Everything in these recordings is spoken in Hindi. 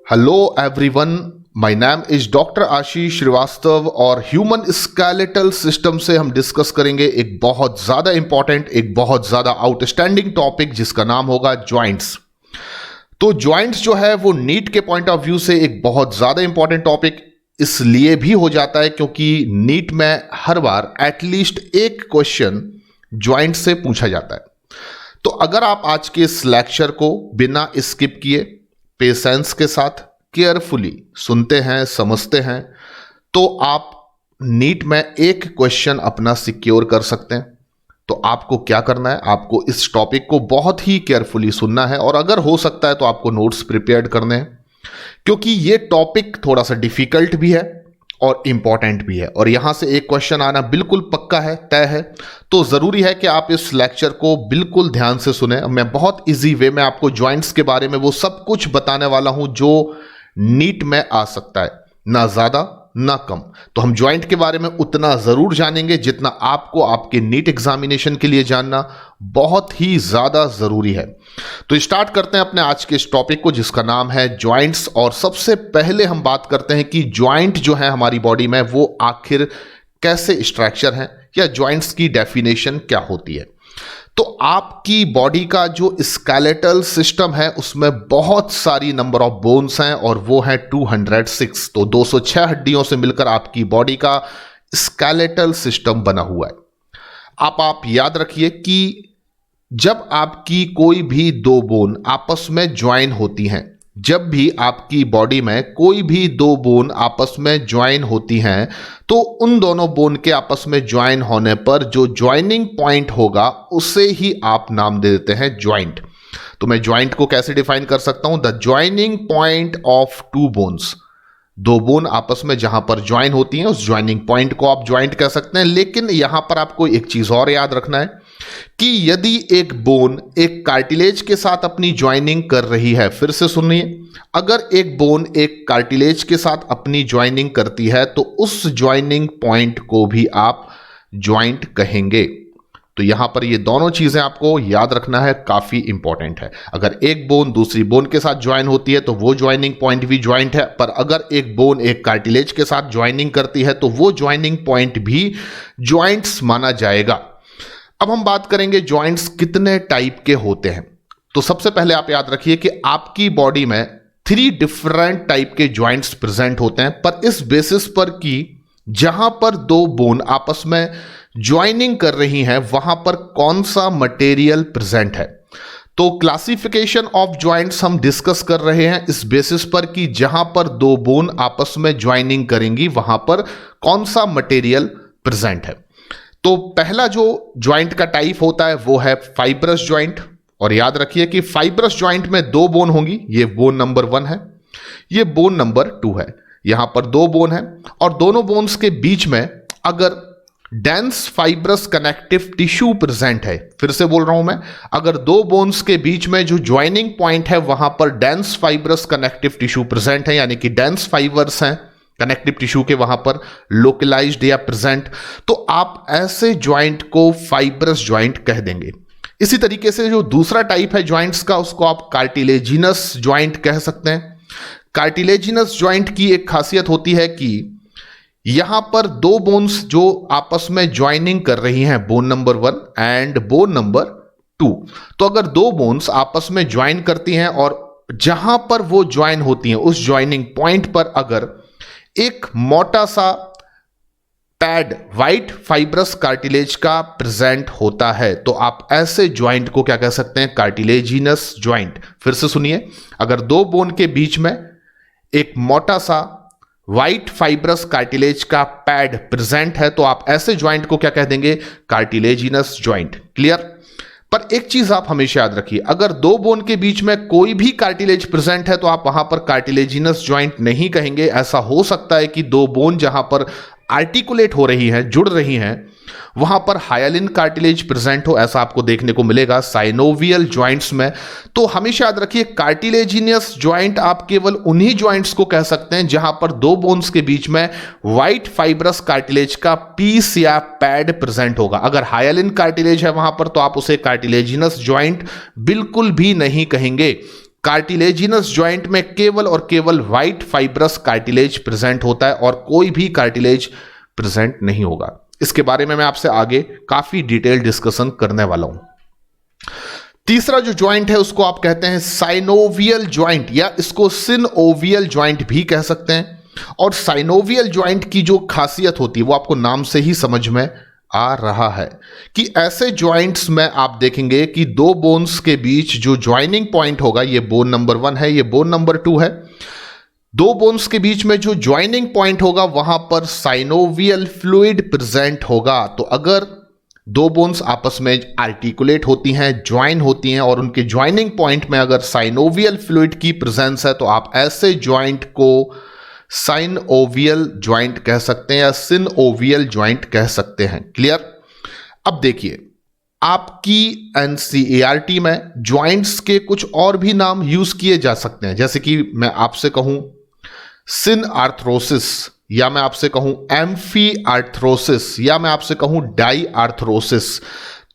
Hello everyone, my name is doctor Ashish Srivastava और ह्यूमन स्केलेटल सिस्टम से हम डिस्कस करेंगे एक बहुत ज़्यादा इंपॉर्टेंट, एक बहुत ज़्यादा आउटस्टैंडिंग टॉपिक जिसका नाम होगा जॉइंट्स। तो जॉइंट्स जो है वो नीट के पॉइंट ऑफ व्यू से एक बहुत ज़्यादा इंपॉर्टेंट टॉपिक इसलिए भी हो जाता है क्योंकि नीट में हर बार एटलीस्ट एक क्वेश्चन जॉइंट से पूछा जाता है। तो अगर आप आज के इस लेक्चर को बिना स्किप किए पेशेंस के साथ केयरफुली सुनते हैं, समझते हैं, तो आप नीट में एक क्वेश्चन अपना सिक्योर कर सकते हैं। तो आपको क्या करना है, आपको इस टॉपिक को बहुत ही केयरफुली सुनना है और अगर हो सकता है तो आपको नोट्स प्रिपेयर्ड करने हैं क्योंकि ये टॉपिक थोड़ा सा डिफिकल्ट भी है और इंपॉर्टेंट भी है और यहां से एक क्वेश्चन आना बिल्कुल पक्का है, तय है। तो जरूरी है कि आप इस लेक्चर को बिल्कुल ध्यान से सुने। मैं बहुत इजी वे में आपको जॉइंट्स के बारे में वो सब कुछ बताने वाला हूं जो नीट में आ सकता है, ना ज्यादा ना कम। तो हम जॉइंट के बारे में उतना जरूर जानेंगे जितना आपको आपके नीट एग्जामिनेशन के लिए जानना बहुत ही ज्यादा जरूरी है। तो स्टार्ट करते हैं अपने आज के इस टॉपिक को जिसका नाम है जॉइंट्स। और सबसे पहले हम बात करते हैं कि जॉइंट जो है हमारी बॉडी में वो आखिर कैसे स्ट्रक्चर है या जॉइंट्स की डेफिनेशन क्या होती है। तो आपकी बॉडी का जो स्केलेटल सिस्टम है उसमें बहुत सारी नंबर ऑफ बोन्स हैं और वो है 206। तो 206 हड्डियों से मिलकर आपकी बॉडी का स्केलेटल सिस्टम बना हुआ है। आप याद रखिए कि जब आपकी कोई भी दो बोन आपस में ज्वाइन होती हैं, जब भी आपकी बॉडी में कोई भी दो बोन आपस में ज्वाइन होती हैं तो उन दोनों बोन के आपस में ज्वाइन होने पर जो ज्वाइनिंग पॉइंट होगा उसे ही आप नाम दे देते हैं ज्वाइंट। तो मैं ज्वाइंट को कैसे डिफाइन कर सकता हूं? The joining point of two bones. दो बोन आपस में जहां पर ज्वाइन होती हैं उस ज्वाइनिंग पॉइंट को आप ज्वाइंट कह सकते हैं। लेकिन यहां पर आपको एक चीज और याद रखना है कि यदि एक बोन एक कार्टिलेज के साथ अपनी ज्वाइनिंग कर रही है, फिर से सुनिए, अगर एक बोन एक कार्टिलेज के साथ अपनी ज्वाइनिंग करती है तो उस ज्वाइनिंग पॉइंट को भी आप ज्वाइंट कहेंगे। तो यहां पर ये दोनों चीजें आपको याद रखना है, काफी इंपॉर्टेंट है। अगर एक बोन दूसरी बोन के साथ ज्वाइन होती है तो वो ज्वाइनिंग पॉइंट भी ज्वाइंट है, पर अगर एक बोन एक कार्टिलेज के साथ ज्वाइनिंग करती है तो वो ज्वाइनिंग पॉइंट भी ज्वाइंट्स माना जाएगा। अब हम बात करेंगे जॉइंट्स कितने टाइप के होते हैं। तो सबसे पहले आप याद रखिए कि आपकी बॉडी में 3 डिफरेंट टाइप के जॉइंट्स प्रेजेंट होते हैं, पर इस बेसिस पर कि जहां पर दो बोन आपस में ज्वाइनिंग कर रही हैं वहां पर कौन सा मटेरियल प्रेजेंट है। तो क्लासिफिकेशन ऑफ जॉइंट्स हम डिस्कस कर रहे हैं इस बेसिस पर कि जहां पर दो बोन आपस में ज्वाइनिंग करेंगी वहां पर कौन सा मटेरियल प्रेजेंट है। तो पहला जो ज्वाइंट का टाइप होता है वो है फाइब्रस ज्वाइंट। और याद रखिए कि फाइब्रस ज्वाइंट में दो बोन होंगी, ये बोन नंबर 1 है, ये बोन नंबर 2 है। यहां पर दो बोन है और दोनों बोन्स के बीच में अगर dense fibrous connective tissue present है, फिर से बोल रहा हूं मैं, अगर दो बोन्स के बीच में जो ज्वाइनिंग पॉइंट है वहां पर dense fibrous connective tissue present है, यानी कि डेंस फाइबर्स हैं कनेक्टिव टिश्यू के वहां पर लोकलाइज्ड या प्रेजेंट, तो आप ऐसे ज्वाइंट को फाइब्रस ज्वाइंट कह देंगे। इसी तरीके से जो दूसरा टाइप है ज्वाइंट्स का उसको आप कार्टिलेजिनस ज्वाइंट कह सकते हैं। कार्टिलेजिनस ज्वाइंट की एक खासियत होती है कि यहां पर दो बोन्स जो आपस में ज्वाइनिंग कर रही हैं, bone number 1 and bone number 2, तो अगर दो बोन्स आपस में ज्वाइन करती हैं और जहां पर वो ज्वाइन होती हैं उस ज्वाइनिंग पॉइंट पर अगर एक मोटा सा पैड व्हाइट फाइब्रस कार्टिलेज का प्रेजेंट होता है तो आप ऐसे ज्वाइंट को क्या कह सकते हैं? Cartilaginous joint. फिर से सुनिए, अगर दो बोन के बीच में एक मोटा सा व्हाइट फाइब्रस कार्टिलेज का पैड प्रेजेंट है तो आप ऐसे ज्वाइंट को क्या कह देंगे? Cartilaginous joint. क्लियर? पर एक चीज आप हमेशा याद रखिए, अगर दो बोन के बीच में कोई भी कार्टिलेज प्रेजेंट है तो आप वहां पर कार्टिलेजिनस ज्वाइंट नहीं कहेंगे। ऐसा हो सकता है कि दो बोन जहां पर आर्टिकुलेट हो रही हैं, जुड़ रही हैं, वहां पर हाइलिन कार्टिलेज प्रेजेंट हो, ऐसा आपको देखने को मिलेगा साइनोवियल जॉइंट्स में। तो हमेशा याद रखिए कार्टिलेजिनियस जॉइंट आप केवल उन्हीं जॉइंट्स को कह सकते हैं जहां पर दो बोन्स के बीच में व्हाइट फाइब्रस कार्टिलेज का पीस या पैड प्रेजेंट होगा। अगर हाइलिन कार्टिलेज है वहां पर तो आप उसे कार्टिलेजिनस जॉइंट बिल्कुल भी नहीं कहेंगे। कार्टिलेजिनस ज्वाइंट में केवल और केवल व्हाइट फाइब्रस कार्टिलेज प्रेजेंट होता है और कोई भी कार्टिलेज प्रेजेंट नहीं होगा। इसके बारे में मैं आपसे आगे काफी डिटेल डिस्कशन करने वाला हूं। तीसरा जो ज्वाइंट है उसको आप कहते हैं साइनोवियल ज्वाइंट, या इसको सिनओवियल ज्वाइंट भी कह सकते हैं। और साइनोवियल ज्वाइंट की जो खासियत होती है वो आपको नाम से ही समझ में आ रहा है कि ऐसे ज्वाइंट्स में आप देखेंगे कि दो बोन्स के बीच जो ज्वाइनिंग पॉइंट होगा, ये बोन नंबर 1 है, ये बोन नंबर 2 है, दो बोन्स के बीच में जो ज्वाइनिंग पॉइंट होगा वहां पर साइनोवियल फ्लूइड प्रेजेंट होगा। तो अगर दो बोन्स आपस में आर्टिकुलेट होती हैं, ज्वाइन होती हैं और उनके ज्वाइनिंग पॉइंट में अगर साइनोवियल फ्लूइड की प्रेजेंस है तो आप ऐसे ज्वाइंट को साइनओवियल ज्वाइंट कह सकते हैं या सिनओवियल ज्वाइंट कह सकते हैं। क्लियर? अब देखिए, आपकी एनसीईआरटी में ज्वाइंट्स के कुछ और भी नाम यूज किए जा सकते हैं, जैसे कि मैं आपसे कहूं सिन आर्थरोसिस, या मैं आपसे कहूं एम्फी आर्थरोसिस, या मैं आपसे कहूं डाई आर्थरोसिस।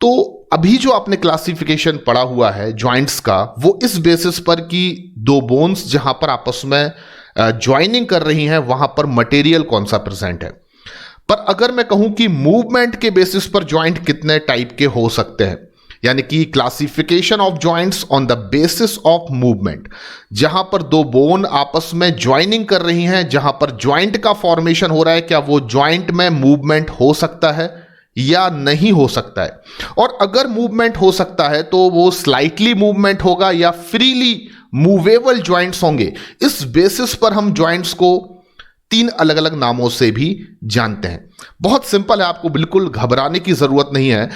तो अभी जो आपने क्लासिफिकेशन पढ़ा हुआ है ज्वाइंट्स का, वो इस बेसिस पर कि दो बोन्स जहां पर आपस में ज्वाइनिंग कर रही हैं वहां पर मटेरियल कौन सा प्रेजेंट है। पर अगर मैं कहूं कि मूवमेंट के बेसिस पर ज्वाइंट कितने टाइप के हो सकते हैं, यानी कि classification of joints on the basis of movement, जहां पर दो बोन आपस में ज्वाइनिंग कर रही हैं, जहां पर ज्वाइंट का फॉर्मेशन हो रहा है, क्या वो ज्वाइंट में मूवमेंट हो सकता है या नहीं हो सकता है। और अगर मूवमेंट हो सकता है तो वो स्लाइटली मूवमेंट होगा या फ्रीली मूवेबल ज्वाइंट्स होंगे। इस बेसिस पर हम ज्वाइंट्स को 3 अलग अलग नामों से भी जानते हैं। बहुत सिंपल है, आपको बिल्कुल घबराने की जरूरत नहीं है।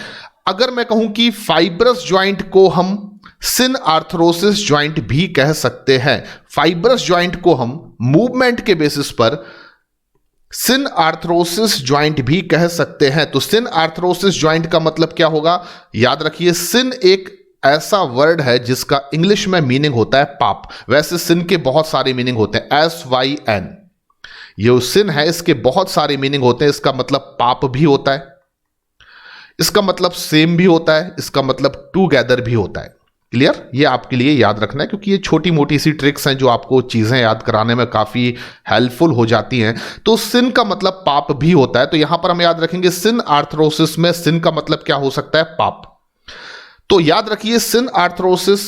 अगर मैं कहूं कि फाइब्रस ज्वाइंट को हम सिन आर्थरोसिस ज्वाइंट भी कह सकते हैं, फाइब्रस ज्वाइंट को हम मूवमेंट के बेसिस पर सिन आर्थरोसिस ज्वाइंट भी कह सकते हैं। तो सिन आर्थरोसिस ज्वाइंट का मतलब क्या होगा, याद रखिए, सिन एक ऐसा वर्ड है जिसका इंग्लिश में मीनिंग होता है पाप। वैसे सिन के बहुत सारे मीनिंग होते हैं, SYN, ये सिन है, इसके बहुत सारे मीनिंग होते हैं। इसका मतलब पाप भी होता है, इसका मतलब सेम भी होता है, इसका मतलब टूगेदर भी होता है। क्लियर? ये आपके लिए याद रखना है क्योंकि ये छोटी मोटी सी ट्रिक्स हैं जो आपको चीजें याद कराने में काफी हेल्पफुल हो जाती हैं। तो सिन का मतलब पाप भी होता है, तो यहां पर हम याद रखेंगे सिन आर्थरोसिस में सिन का मतलब क्या हो सकता है, पाप। तो याद रखिए, सिन आर्थरोसिस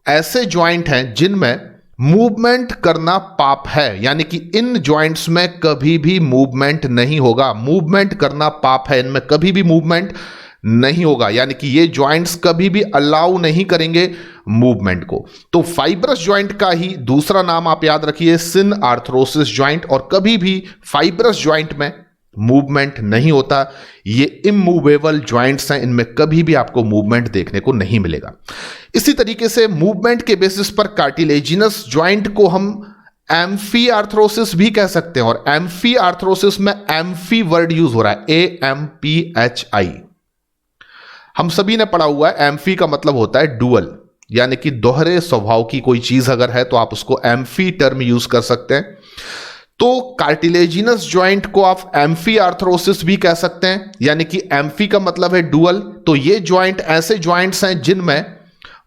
ऐसे ज्वाइंट हैं जिनमें मूवमेंट करना पाप है, यानी कि इन ज्वाइंट्स में कभी भी मूवमेंट नहीं होगा। मूवमेंट करना पाप है, इनमें कभी भी मूवमेंट नहीं होगा, यानी कि ये ज्वाइंट्स कभी भी अलाउ नहीं करेंगे मूवमेंट को। तो फाइब्रस ज्वाइंट का ही दूसरा नाम आप याद रखिए सिन आर्थरोसिस ज्वाइंट, और कभी भी फाइब्रस ज्वाइंट में मूवमेंट नहीं होता। ये इमूवेबल ज्वाइंट्स हैं, इनमें कभी भी आपको मूवमेंट देखने को नहीं मिलेगा। इसी तरीके से मूवमेंट के बेसिस पर कार्टिलेजिनस ज्वाइंट को हम एम्फी आर्थरोसिस भी कह सकते हैं, और एम्फी आर्थरोसिस में एम्फी वर्ड यूज हो रहा है, AMPHI। हम सभी ने पढ़ा हुआ है, एम्फी का मतलब होता है डुअल, यानी कि दोहरे स्वभाव की कोई चीज अगर है तो आप उसको एम्फी टर्म यूज कर सकते हैं। तो कार्टिलेजिनस ज्वाइंट को आप एम्फी आर्थरोसिस भी कह सकते हैं, यानी कि एम्फी का मतलब है डुअल। तो ये ज्वाइंट ऐसे ज्वाइंट्स हैं जिनमें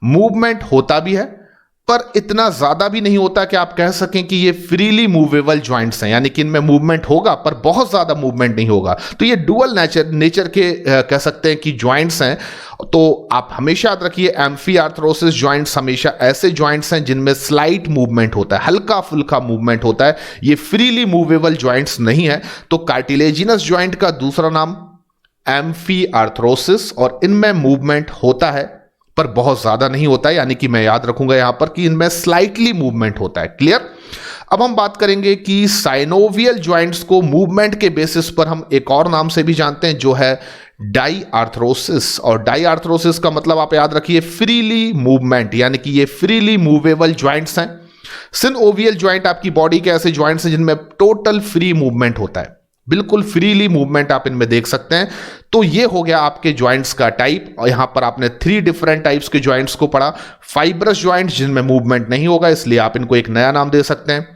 मूवमेंट होता भी है पर इतना ज्यादा भी नहीं होता कि आप कह सकें कि ये फ्रीली मूवेबल ज्वाइंट्स हैं, यानी कि इनमें मूवमेंट होगा पर बहुत ज्यादा मूवमेंट नहीं होगा। तो ये डुअल नेचर के कह सकते हैं कि ज्वाइंट्स हैं। तो आप हमेशा याद रखिए, एम्फी आर्थरोसिस ज्वाइंट्स हमेशा ऐसे ज्वाइंट्स हैं जिनमें स्लाइट मूवमेंट होता है, हल्का फुल्का मूवमेंट होता है, ये फ्रीली मूवेबल ज्वाइंट्स नहीं है। तो कार्टिलेजिनस ज्वाइंट का दूसरा नाम एम्फी आर्थरोसिस, और इनमें मूवमेंट होता है पर बहुत ज्यादा नहीं होता है, यानी कि मैं याद रखूंगा यहां पर कि इनमें स्लाइटली मूवमेंट होता है। क्लियर? अब हम बात करेंगे कि साइनोवियल ज्वाइंट्स को मूवमेंट के बेसिस पर हम एक और नाम से भी जानते हैं जो है डाई आर्थरोसिस। और डाई आर्थरोसिस का मतलब आप याद रखिए फ्रीली मूवमेंट, यानी कि ये फ्रीली मूवेबल ज्वाइंट्स हैं। सिनओवियल ज्वाइंट आपकी बॉडी के ऐसे ज्वाइंट्स हैं जिनमें टोटल फ्री मूवमेंट होता है, बिल्कुल फ्रीली मूवमेंट आप इनमें देख सकते हैं। तो ये हो गया आपके ज्वाइंट्स का टाइप, और यहां पर आपने 3 डिफरेंट टाइप्स के ज्वाइंट्स को पढ़ा। फाइब्रस ज्वाइंट्स जिनमें मूवमेंट नहीं होगा, इसलिए आप इनको एक नया नाम दे सकते हैं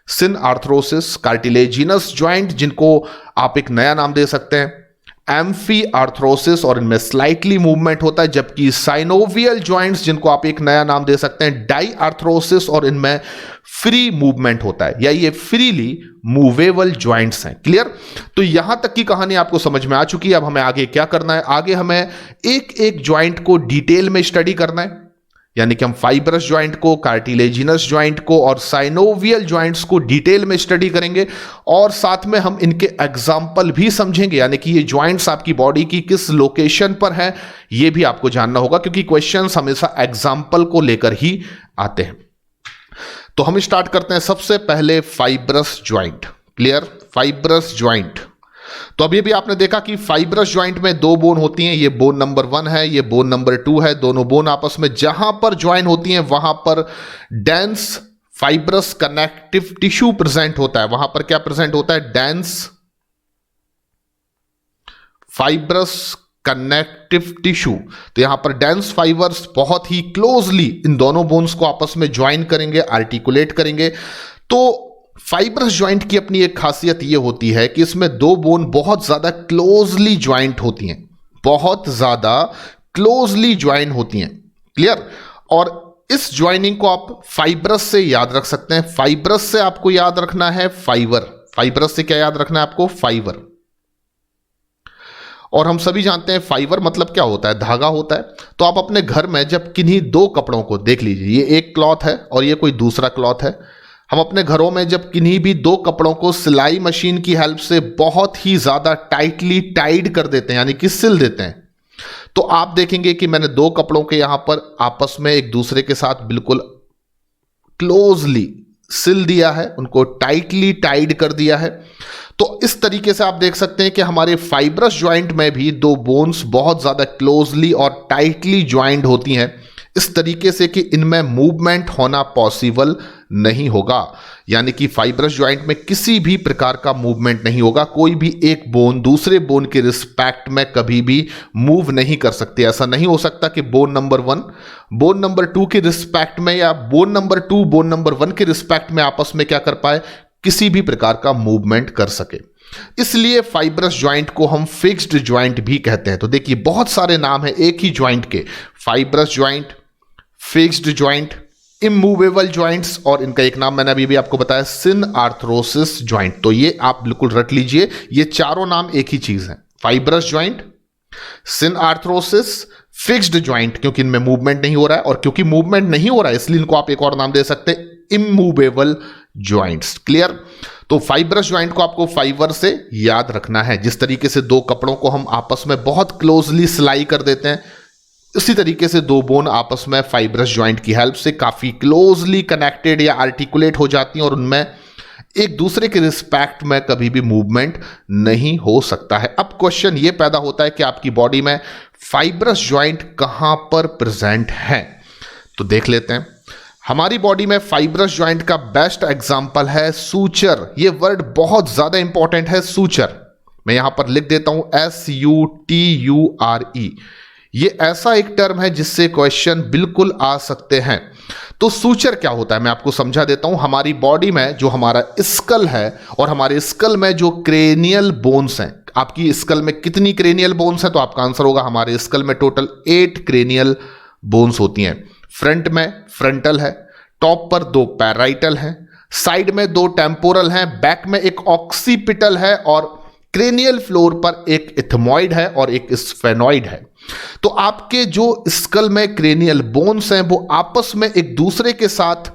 सिन आर्थरोसिस। कार्टिलेजिनस ज्वाइंट जिनको आप एक नया नाम दे सकते हैं एम्फी आर्थरोसिस और इनमें स्लाइटली मूवमेंट होता है, जबकि साइनोवियल जॉइंट्स जिनको आप एक नया नाम दे सकते हैं डाई आर्थरोसिस और इनमें फ्री मूवमेंट होता है, या ये फ्रीली मूवेबल जॉइंट्स हैं। क्लियर? तो यहां तक की कहानी आपको समझ में आ चुकी है। अब हमें आगे क्या करना है? आगे हमें एक एक जॉइंट को डिटेल में स्टडी करना है, यानी कि हम फाइब्रस जॉइंट को, कार्टिलेजिनस जॉइंट को और साइनोवियल जॉइंट्स को डिटेल में स्टडी करेंगे, और साथ में हम इनके एग्जाम्पल भी समझेंगे, यानी कि ये जॉइंट्स आपकी बॉडी की किस लोकेशन पर हैं ये भी आपको जानना होगा, क्योंकि क्वेश्चंस हमेशा एग्जाम्पल को लेकर ही आते हैं। तो हम स्टार्ट करते हैं सबसे पहले fibrous joint. Clear? Fibrous joint. तो अभी भी आपने देखा कि फाइब्रस जॉइंट में दो बोन होती हैं, ये बोन नंबर 1 है, ये बोन नंबर 2 है। दोनों बोन आपस में जहां पर ज्वाइन होती हैं वहां पर dense fibrous connective tissue present होता है। वहां पर क्या प्रेजेंट होता है? Dense fibrous connective tissue. तो यहां पर डेंस फाइबर्स बहुत ही क्लोजली इन दोनों बोन्स को आपस में ज्वाइन करेंगे, आर्टिकुलेट करेंगे। तो फाइब्रस जॉइंट की अपनी एक खासियत यह होती है कि इसमें दो बोन बहुत ज्यादा क्लोजली ज्वाइंट होती हैं, बहुत ज्यादा क्लोजली ज्वाइन होती हैं। क्लियर? और इस ज्वाइनिंग को आप फाइब्रस से याद रख सकते हैं। फाइब्रस से आपको याद रखना है फाइबर। फाइब्रस से क्या याद रखना है आपको? फाइबर। और हम सभी जानते हैं फाइबर मतलब क्या होता है? धागा होता है। तो आप अपने घर में जब किन्हीं दो कपड़ों को देख लीजिए, ये एक क्लॉथ है और ये कोई दूसरा क्लॉथ है। हम अपने घरों में जब किन्हीं भी दो कपड़ों को सिलाई मशीन की हेल्प से बहुत ही ज्यादा टाइटली टाइड कर देते हैं, यानी कि सिल देते हैं, तो आप देखेंगे कि मैंने दो कपड़ों के यहां पर आपस में एक दूसरे के साथ बिल्कुल क्लोजली सिल दिया है, उनको टाइटली टाइड कर दिया है। तो इस तरीके से आप देख सकते हैं कि हमारे फाइब्रस ज्वाइंट में भी दो बोन्स बहुत ज्यादा क्लोजली और टाइटली ज्वाइंट होती हैं, इस तरीके से कि इनमें मूवमेंट होना पॉसिबल नहीं होगा, यानी कि फाइब्रस ज्वाइंट में किसी भी प्रकार का मूवमेंट नहीं होगा। कोई भी एक बोन दूसरे बोन के रिस्पेक्ट में कभी भी मूव नहीं कर सकती। ऐसा नहीं हो सकता कि बोन नंबर 1 बोन नंबर 2 के रिस्पेक्ट में या बोन नंबर 2 बोन नंबर 1 के रिस्पेक्ट में आपस में क्या कर पाए? किसी भी प्रकार का मूवमेंट कर सके। इसलिए फाइब्रस ज्वाइंट को हम फिक्स्ड ज्वाइंट भी कहते हैं। तो देखिए बहुत सारे नाम है एक ही ज्वाइंट के, fibrous joint, fixed joint, immovable joints, और इनका एक नाम मैंने अभी भी आपको बताया, सिन आर्थरोसिस ज्वाइंट। तो ये आप बिल्कुल रट लीजिए, ये चारों नाम एक ही चीज है, फाइब्रस ज्वाइंट, सिन आर्थरोसिस, फिक्स्ड ज्वाइंट, क्योंकि इनमें मूवमेंट नहीं हो रहा है, और क्योंकि मूवमेंट नहीं हो रहा है इसलिए इनको आप एक और नाम दे सकते हैं, इमूवेबल ज्वाइंट्स। क्लियर? तो फाइब्रस ज्वाइंट को आपको फाइबर से याद रखना है। जिस तरीके से दो कपड़ों को हम आपस में बहुत क्लोजली सिलाई कर देते हैं, इसी तरीके से दो बोन आपस में फाइब्रस ज्वाइंट की हेल्प से काफी क्लोजली कनेक्टेड या आर्टिकुलेट हो जाती हैं, और उनमें एक दूसरे के रिस्पेक्ट में कभी भी मूवमेंट नहीं हो सकता है। अब क्वेश्चन ये पैदा होता है कि आपकी बॉडी में फाइब्रस ज्वाइंट कहां पर प्रेजेंट है? तो देख लेते हैं। हमारी बॉडी में फाइब्रस ज्वाइंट का बेस्ट एग्जांपल है सूचर। ये वर्ड बहुत ज्यादा इंपॉर्टेंट है, सूचर। मैं यहां पर लिख देता हूं SUTURE। ये ऐसा एक टर्म है जिससे क्वेश्चन बिल्कुल आ सकते हैं। तो सूचर क्या होता है मैं आपको समझा देता हूं। हमारी बॉडी में जो हमारा स्कल है और हमारे स्कल में जो क्रेनियल बोन्स हैं, आपकी स्कल में कितनी क्रेनियल बोन्स हैं? तो आपका आंसर होगा हमारे स्कल में टोटल 8 क्रेनियल बोन्स होती हैं। फ्रंट में फ्रंटल है, टॉप पर 2 पैराइटल हैं, साइड में 2 टेम्पोरल हैं, बैक में एक ऑक्सीपिटल है, और क्रेनियल फ्लोर पर एक इथमॉइड है और एक स्फेनॉइड है। तो आपके जो स्कल में क्रेनियल बोन्स हैं वो आपस में एक दूसरे के साथ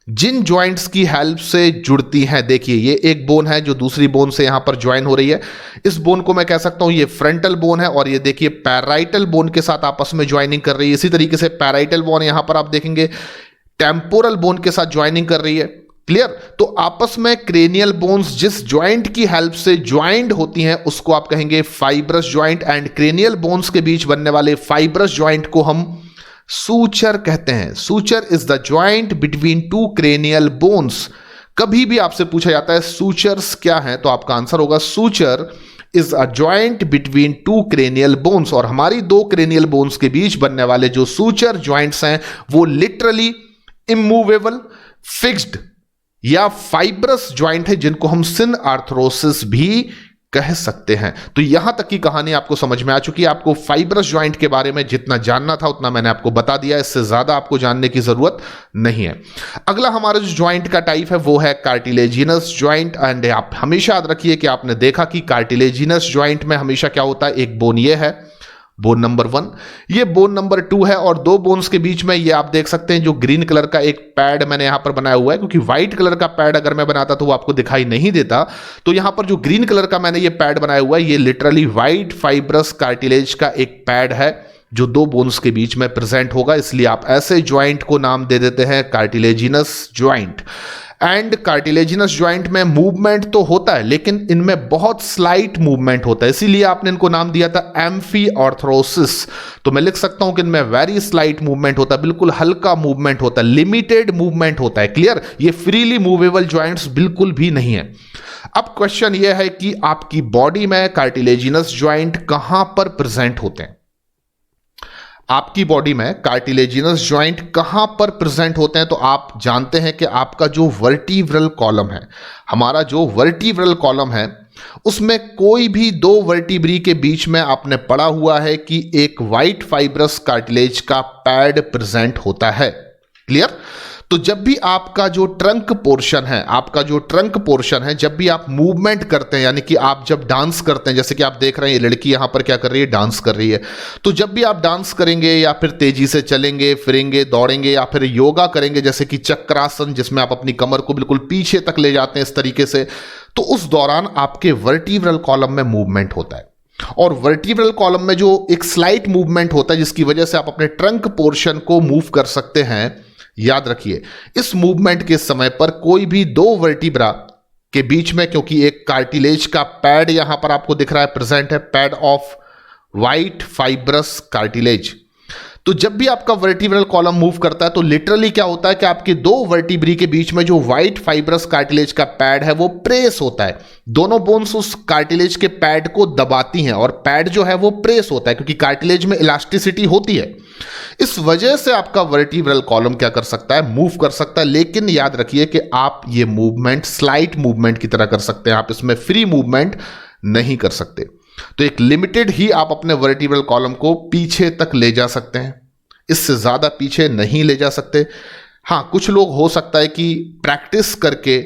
जिन जॉइंट्स की हेल्प से जुड़ती हैं, देखिए ये एक बोन है जो दूसरी बोन से यहां पर ज्वाइन हो रही है। इस बोन को मैं कह सकता हूं ये फ्रंटल बोन है, और ये देखिए पैराइटल बोन के साथ आपस में ज्वाइनिंग कर रही है। इसी तरीके से पैराइटल बोन यहां पर आप देखेंगे टेम्पोरल बोन के साथ ज्वाइनिंग कर रही है। क्लियर? तो आपस में क्रेनियल बोन्स जिस ज्वाइंट की हेल्प से ज्वाइंट होती हैं उसको आप कहेंगे fibrous joint, and cranial bones के बीच बनने वाले फाइब्रस ज्वाइंट को हम सूचर कहते हैं। Suture is the joint between 2 cranial bones. कभी भी आपसे पूछा जाता है सूचर्स क्या है, तो आपका आंसर होगा suture is a joint between 2 cranial bones. और हमारी 2 क्रेनियल बोन्स के बीच बनने वाले जो सूचर ज्वाइंट्स हैं वो लिटरली इमूवेबल, फिक्स्ड या फाइब्रस ज्वाइंट है, जिनको हम सिन आर्थरोसिस भी कह सकते हैं। तो यहां तक की कहानी आपको समझ में आ चुकी है। आपको फाइब्रस ज्वाइंट के बारे में जितना जानना था उतना मैंने आपको बता दिया, इससे ज्यादा आपको जानने की जरूरत नहीं है। अगला हमारा जो ज्वाइंट का टाइप है वो है कार्टिलेजिनस ज्वाइंट। एंड आप हमेशा याद रखिए कि आपने देखा कि कार्टिलेजिनस ज्वाइंट में हमेशा क्या होता है, एक बोन ये है, बोन नंबर 1, ये बोन नंबर 2 है, और दो बोन्स के बीच में ये आप देख सकते हैं जो ग्रीन कलर का एक पैड मैंने यहां पर बनाया हुआ है, क्योंकि व्हाइट कलर का पैड अगर मैं बनाता तो वो आपको दिखाई नहीं देता। तो यहां पर जो ग्रीन कलर का मैंने ये पैड बनाया हुआ है, ये लिटरली व्हाइट फाइब्रस कार्टिलेज का एक पैड है जो दो बोन्स के बीच में प्रेजेंट होगा, इसलिए आप ऐसे ज्वाइंट को नाम दे देते हैं cartilaginous joint. And cartilaginous joint में मूवमेंट तो होता है लेकिन इनमें बहुत स्लाइट मूवमेंट होता है, इसीलिए आपने इनको नाम दिया था एम्फीऑर्थ्रोसिस। तो मैं लिख सकता हूं कि इनमें वेरी स्लाइट मूवमेंट होता है, बिल्कुल हल्का मूवमेंट होता है, लिमिटेड मूवमेंट होता है। क्लियर? ये फ्रीली मूवेबल ज्वाइंट्स बिल्कुल भी नहीं है। अब क्वेश्चन यह है कि आपकी बॉडी में कार्टिलेजिनस ज्वाइंट कहां पर प्रेजेंट होते हैं? आपकी बॉडी में कार्टिलेजिनस ज्वाइंट कहां पर प्रेजेंट होते हैं? तो आप जानते हैं कि आपका जो वर्टिब्रल कॉलम है, हमारा जो वर्टिब्रल कॉलम है, उसमें कोई भी दो वर्टिब्री के बीच में आपने पढ़ा हुआ है कि एक व्हाइट फाइब्रस कार्टिलेज का पैड प्रेजेंट होता है। क्लियर? तो जब भी आपका जो ट्रंक पोर्शन है, आपका जो ट्रंक पोर्शन है, जब भी आप मूवमेंट करते हैं, यानी कि आप जब डांस करते हैं, जैसे कि आप देख रहे हैं ये लड़की यहां पर क्या कर रही है, डांस कर रही है। तो जब भी आप डांस करेंगे या फिर तेजी से चलेंगे, फिरेंगे, दौड़ेंगे या फिर योगा करेंगे, जैसे कि चक्रासन जिसमें आप अपनी कमर को बिल्कुल पीछे तक ले जाते हैं इस तरीके से, तो उस दौरान आपके वर्टिब्रल कॉलम में मूवमेंट होता है। और वर्टिब्रल कॉलम में जो एक स्लाइट मूवमेंट होता है जिसकी वजह से आप अपने ट्रंक पोर्शन को मूव कर सकते हैं, याद रखिए इस मूवमेंट के समय पर कोई भी दो वर्टिब्रा के बीच में, क्योंकि एक कार्टिलेज का पैड यहां पर आपको दिख रहा है प्रेजेंट है, pad of white fibrous cartilage. तो जब भी आपका वर्टिब्रल कॉलम मूव करता है तो लिटरली क्या होता है कि आपके दो वर्टिब्री के बीच में जो व्हाइट फाइब्रस कार्टिलेज का पैड है वो प्रेस होता है। दोनों बोन्स उस कार्टिलेज के पैड को दबाती हैं और पैड जो है वो प्रेस होता है, क्योंकि कार्टिलेज में इलास्टिसिटी होती है। इस वजह से आपका वर्टिब्रल कॉलम क्या कर सकता है, मूव कर सकता है। लेकिन याद रखिए कि आप ये मूवमेंट स्लाइट मूवमेंट की तरह कर सकते हैं, आप इसमें फ्री मूवमेंट नहीं कर सकते। तो एक लिमिटेड ही आप अपने वर्टिब्रल कॉलम को पीछे तक ले जा सकते हैं, इससे ज्यादा पीछे नहीं ले जा सकते। हां, कुछ लोग हो सकता है कि प्रैक्टिस करके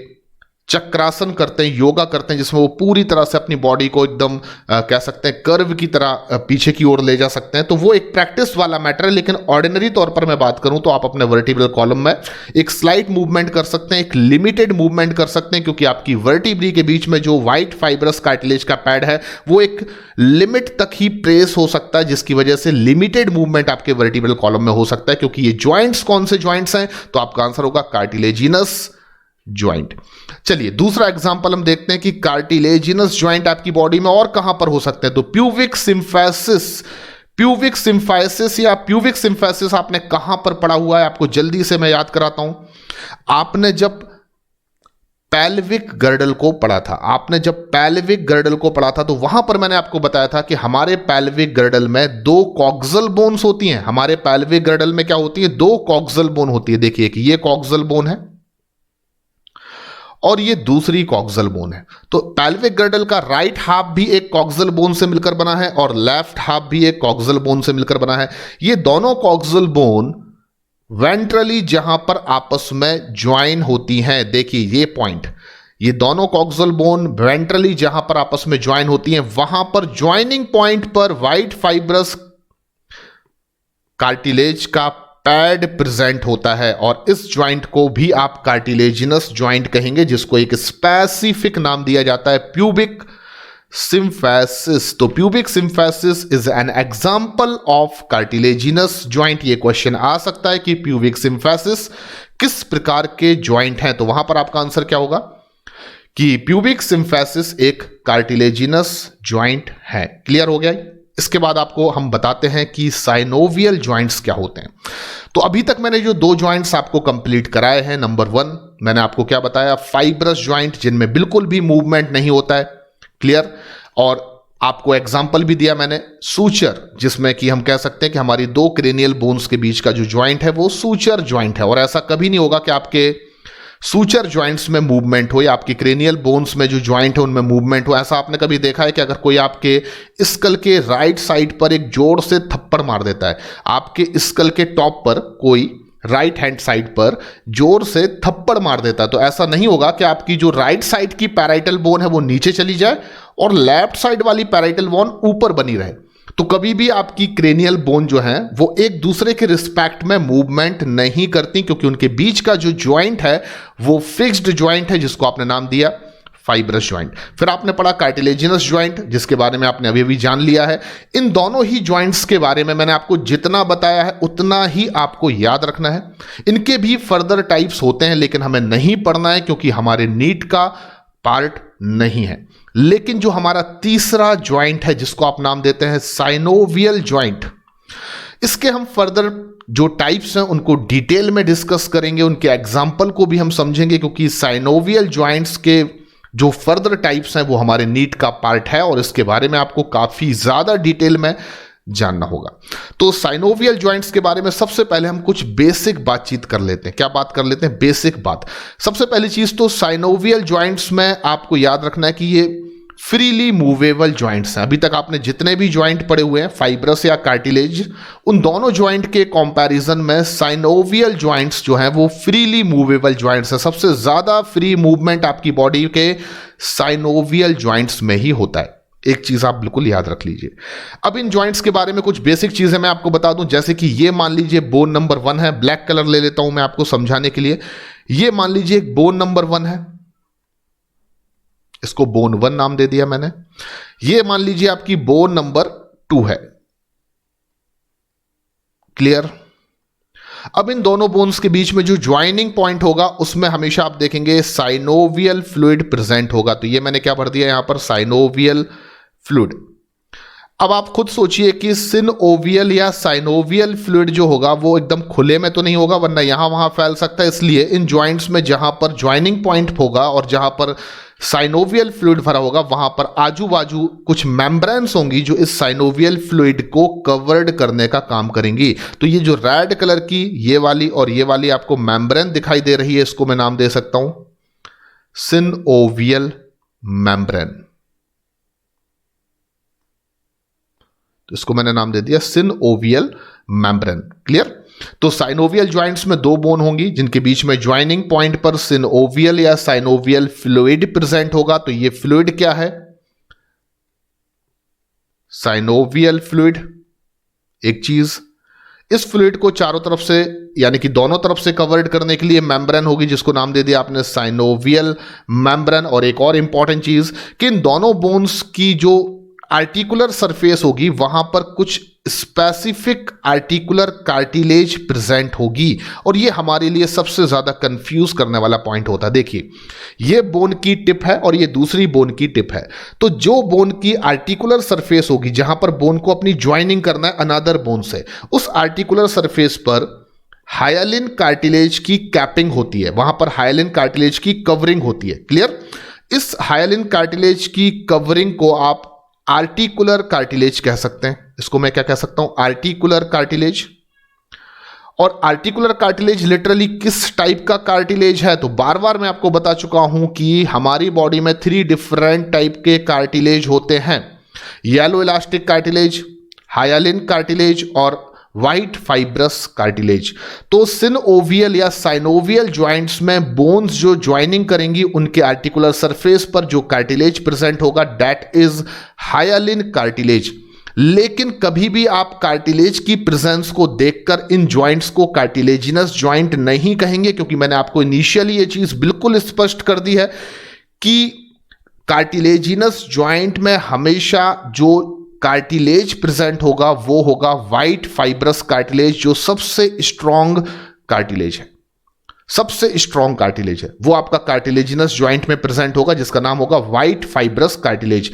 चक्रासन करते हैं, योगा करते हैं, जिसमें वो पूरी तरह से अपनी बॉडी को एकदम कह सकते हैं कर्व की तरह पीछे की ओर ले जा सकते हैं, तो वो एक प्रैक्टिस वाला मैटर है। लेकिन ऑर्डिनरी तौर पर मैं बात करूं तो आप अपने वर्टिब्रल कॉलम में एक स्लाइट मूवमेंट कर सकते हैं, एक लिमिटेड मूवमेंट कर सकते हैं, क्योंकि आपकी वर्टिब्री के बीच में जो व्हाइट फाइब्रस कार्टिलेज का पैड है वो एक लिमिट तक ही प्रेस हो सकता है, जिसकी वजह से लिमिटेड मूवमेंट आपके वर्टिब्रल कॉलम में हो सकता है। क्योंकि ये ज्वाइंट्स कौन से ज्वाइंट्स हैं? तो आपका आंसर होगा कार्टिलेजिनस ज्वाइंट। चलिए दूसरा एग्जांपल हम देखते हैं कि कार्टिलेजिनस ज्वाइंट आपकी बॉडी में और कहां पर हो सकते हैं। तो प्यूबिक सिम्फाइसिस, प्यूबिक सिम्फाइसिस या प्यूबिक सिम्फाइसिस आपने कहां पर पढ़ा हुआ है? आपको जल्दी से मैं याद कराता हूं। आपने जब पैल्विक गर्डल को पढ़ा था, आपने जब पैल्विक गर्डल को पढ़ा था तो वहां पर मैंने आपको बताया था कि हमारे पैल्विक गर्डल में दो कॉक्सल बोन्स होती हैं। हमारे पैल्विक गर्डल में क्या होती है? दो कॉक्सल बोन होती है। देखिए कि ये कॉक्सल बोन है और ये दूसरी कॉक्सल बोन है। तो पैल्विक गर्डल का राइट हाफ भी एक कॉक्सल बोन से मिलकर बना है और लेफ्ट हाफ भी एक कॉक्सल बोन से मिलकर बना है। ये दोनों कॉक्सल बोन वेंट्रली जहां पर आपस में ज्वाइन होती हैं, देखिए ये पॉइंट, ये दोनों कॉक्सल बोन वेंट्रली जहां पर आपस में ज्वाइन होती हैं, वहां पर ज्वाइनिंग पॉइंट पर व्हाइट फाइब्रस कार्टिलेज का पैड प्रेजेंट होता है और इस ज्वाइंट को भी आप कार्टिलेजिनस ज्वाइंट कहेंगे, जिसको एक स्पेसिफिक नाम दिया जाता है प्यूबिक सिम्फाइसिस। तो pubic symphysis is an example of cartilaginous joint. ये क्वेश्चन आ सकता है कि प्यूबिक सिम्फाइसिस किस प्रकार के ज्वाइंट हैं, तो वहां पर आपका आंसर क्या होगा कि प्यूबिक सिम्फाइसिस एक कार्टिलेजिनस ज्वाइंट है। क्लियर हो गया? इसके बाद आपको हम बताते हैं कि साइनोवियल ज्वाइंट्स क्या होते हैं। तो अभी तक मैंने जो दो ज्वाइंट्स आपको कंप्लीट कराए हैं, नंबर 1 मैंने आपको क्या बताया, फाइब्रस ज्वाइंट जिनमें बिल्कुल भी मूवमेंट नहीं होता है। क्लियर? और आपको एग्जांपल भी दिया मैंने सूचर, जिसमें कि हम कह सकते हैं कि हमारी दो क्रेनियल बोन्स के बीच का जो ज्वाइंट है वो सूचर ज्वाइंट है। और ऐसा कभी नहीं होगा कि आपके सूचर जॉइंट्स में मूवमेंट हो या आपकी क्रेनियल बोन्स में जो जॉइंट है उनमें मूवमेंट हो। ऐसा आपने कभी देखा है कि अगर कोई आपके स्कल के राइट साइड पर एक जोर से थप्पड़ मार देता है, आपके स्कल के टॉप पर कोई राइट हैंड साइड पर जोर से थप्पड़ मार देता है, तो ऐसा नहीं होगा कि आपकी जो राइट साइड की पैराइटल बोन है वो नीचे चली जाए और लेफ्ट साइड वाली पैराइटल बोन ऊपर बनी रहे। तो कभी भी आपकी क्रेनियल बोन जो है वो एक दूसरे के रिस्पेक्ट में मूवमेंट नहीं करती, क्योंकि उनके बीच का जो ज्वाइंट है वो फिक्स्ड ज्वाइंट है, जिसको आपने नाम दिया फाइब्रस ज्वाइंट। फिर आपने पढ़ा कार्टिलेजिनस ज्वाइंट, जिसके बारे में आपने अभी अभी जान लिया है। इन दोनों ही ज्वाइंट्स के बारे में मैंने आपको जितना बताया है उतना ही आपको याद रखना है। इनके भी फर्दर टाइप्स होते हैं, लेकिन हमें नहीं पढ़ना है क्योंकि हमारे नीट का पार्ट नहीं है। लेकिन जो हमारा तीसरा ज्वाइंट है, जिसको आप नाम देते हैं साइनोवियल ज्वाइंट, इसके हम फर्दर जो टाइप्स हैं उनको डिटेल में डिस्कस करेंगे, उनके एग्जाम्पल को भी हम समझेंगे, क्योंकि साइनोवियल ज्वाइंट्स के जो फर्दर टाइप्स हैं वो हमारे नीट का पार्ट है और इसके बारे में आपको काफी ज्यादा डिटेल में जानना होगा। तो साइनोवियल ज्वाइंट्स के बारे में सबसे पहले हम कुछ बेसिक बातचीत कर लेते हैं। क्या बात कर लेते हैं? बेसिक बात। सबसे पहली चीज तो साइनोवियल ज्वाइंट्स में आपको याद रखना है कि ये फ्रीली मूवेबल ज्वाइंट्स हैं। अभी तक आपने जितने भी ज्वाइंट पढ़े हुए हैं, फाइब्रस या कार्टिलेज, उन दोनों ज्वाइंट के कंपैरिजन में साइनोवियल ज्वाइंट्स जो हैं वो फ्रीली मूवेबल ज्वाइंट्स हैं। सबसे ज्यादा फ्री मूवमेंट आपकी बॉडी के साइनोवियल ज्वाइंट्स में ही होता है। एक चीज आप बिल्कुल याद रख लीजिए। अब इन ज्वाइंट्स के बारे में कुछ बेसिक चीजें मैं आपको बता दूं, जैसे कि ये मान लीजिए बोन नंबर 1 है। ब्लैक कलर ले लेता हूं मैं आपको समझाने के लिए। ये मान लीजिए एक बोन नंबर 1 है, इसको बोन 1 नाम दे दिया मैंने। ये मान लीजिए आपकी बोन नंबर 2 है। क्लियर? अब इन दोनों बोन्स के बीच में जो ज्वाइनिंग पॉइंट होगा उसमें हमेशा आप देखेंगे साइनोवियल फ्लूइड प्रेजेंट होगा। तो ये मैंने क्या भर दिया यहां पर? Synovial fluid. अब आप खुद सोचिए कि सिनओवियल या साइनोवियल फ्लूइड जो होगा वो एकदम खुले में तो नहीं होगा, वरना यहां वहां फैल सकता है। इसलिए इन ज्वाइंट्स में जहां पर ज्वाइनिंग पॉइंट होगा और जहां पर साइनोवियल फ्लूइड भरा होगा वहां पर आजू बाजू कुछ मेम्ब्रेन्स होंगी जो इस साइनोवियल फ्लूइड को कवर्ड करने का काम करेंगी। तो ये जो रेड कलर की ये वाली और ये वाली आपको मेम्ब्रेन दिखाई दे रही है, इसको मैं नाम दे सकता हूं सिनओवियल मेम्ब्रेन। तो इसको मैंने नाम दे दिया सिनओवियल मेम्ब्रेन। क्लियर? तो साइनोवियल ज्वाइंट्स में 2 बोन होंगी जिनके बीच में ज्वाइनिंग पॉइंट पर सिनओवियल या साइनोवियल फ्लूइड प्रेजेंट होगा। तो ये फ्लूइड क्या है? Synovial fluid. एक चीज, इस फ्लूइड को चारों तरफ से यानी कि दोनों तरफ से कवर्ड करने के लिए मेम्ब्रेन होगी, जिसको नाम दे दिया आपने साइनोवियल मेम्ब्रेन। और एक और इंपॉर्टेंट चीज कि इन दोनों बोन्स की जो आर्टिकुलर सरफेस होगी वहां पर कुछ स्पेसिफिक आर्टिकुलर कार्टिलेज प्रेजेंट होगी, और ये हमारे लिए सबसे ज्यादा कंफ्यूज करने वाला पॉइंट होता है। देखिए, ये बोन की टिप है और ये दूसरी बोन की टिप है। तो जो बोन की आर्टिकुलर सरफेस होगी जहां पर बोन को अपनी ज्वाइनिंग करना है अनदर बोन से, उस आर्टिकुलर सरफेस पर हाइलिन कार्टिलेज की कैपिंग होती है, वहां पर हाइलिन कार्टिलेज की कवरिंग होती है। क्लियर? इस हाइलिन कार्टिलेज की कवरिंग को आप आर्टिकुलर कार्टिलेज कह सकते हैं। इसको मैं क्या कह सकता हूं? Articular cartilage. और आर्टिकुलर कार्टिलेज लिटरली किस टाइप का कार्टिलेज है? तो बार बार मैं आपको बता चुका हूं कि हमारी बॉडी में 3 डिफरेंट टाइप के कार्टिलेज होते हैं। Yellow elastic cartilage, hyaline cartilage और व्हाइट फाइब्रस कार्टिलेज। तो सिनओवियल या साइनोवियल ज्वाइंट्स में बोन्स जो ज्वाइनिंग करेंगी उनके आर्टिकुलर सरफेस पर जो कार्टिलेज प्रेजेंट होगा दैट इज हाइलिन कार्टिलेज। लेकिन कभी भी आप कार्टिलेज की प्रेजेंस को देखकर इन ज्वाइंट्स को कार्टिलेजिनस ज्वाइंट नहीं कहेंगे, क्योंकि मैंने आपको इनिशियली ये चीज बिल्कुल स्पष्ट कर दी है कि कार्टिलेजिनस ज्वाइंट में हमेशा जो कार्टिलेज प्रेजेंट होगा वो होगा व्हाइट फाइब्रस कार्टिलेज, जो सबसे स्ट्रॉन्ग कार्टिलेज है। सबसे स्ट्रॉन्ग कार्टिलेज है वो आपका कार्टिलेजिनस ज्वाइंट में प्रेजेंट होगा, जिसका नाम होगा व्हाइट फाइब्रस कार्टिलेज।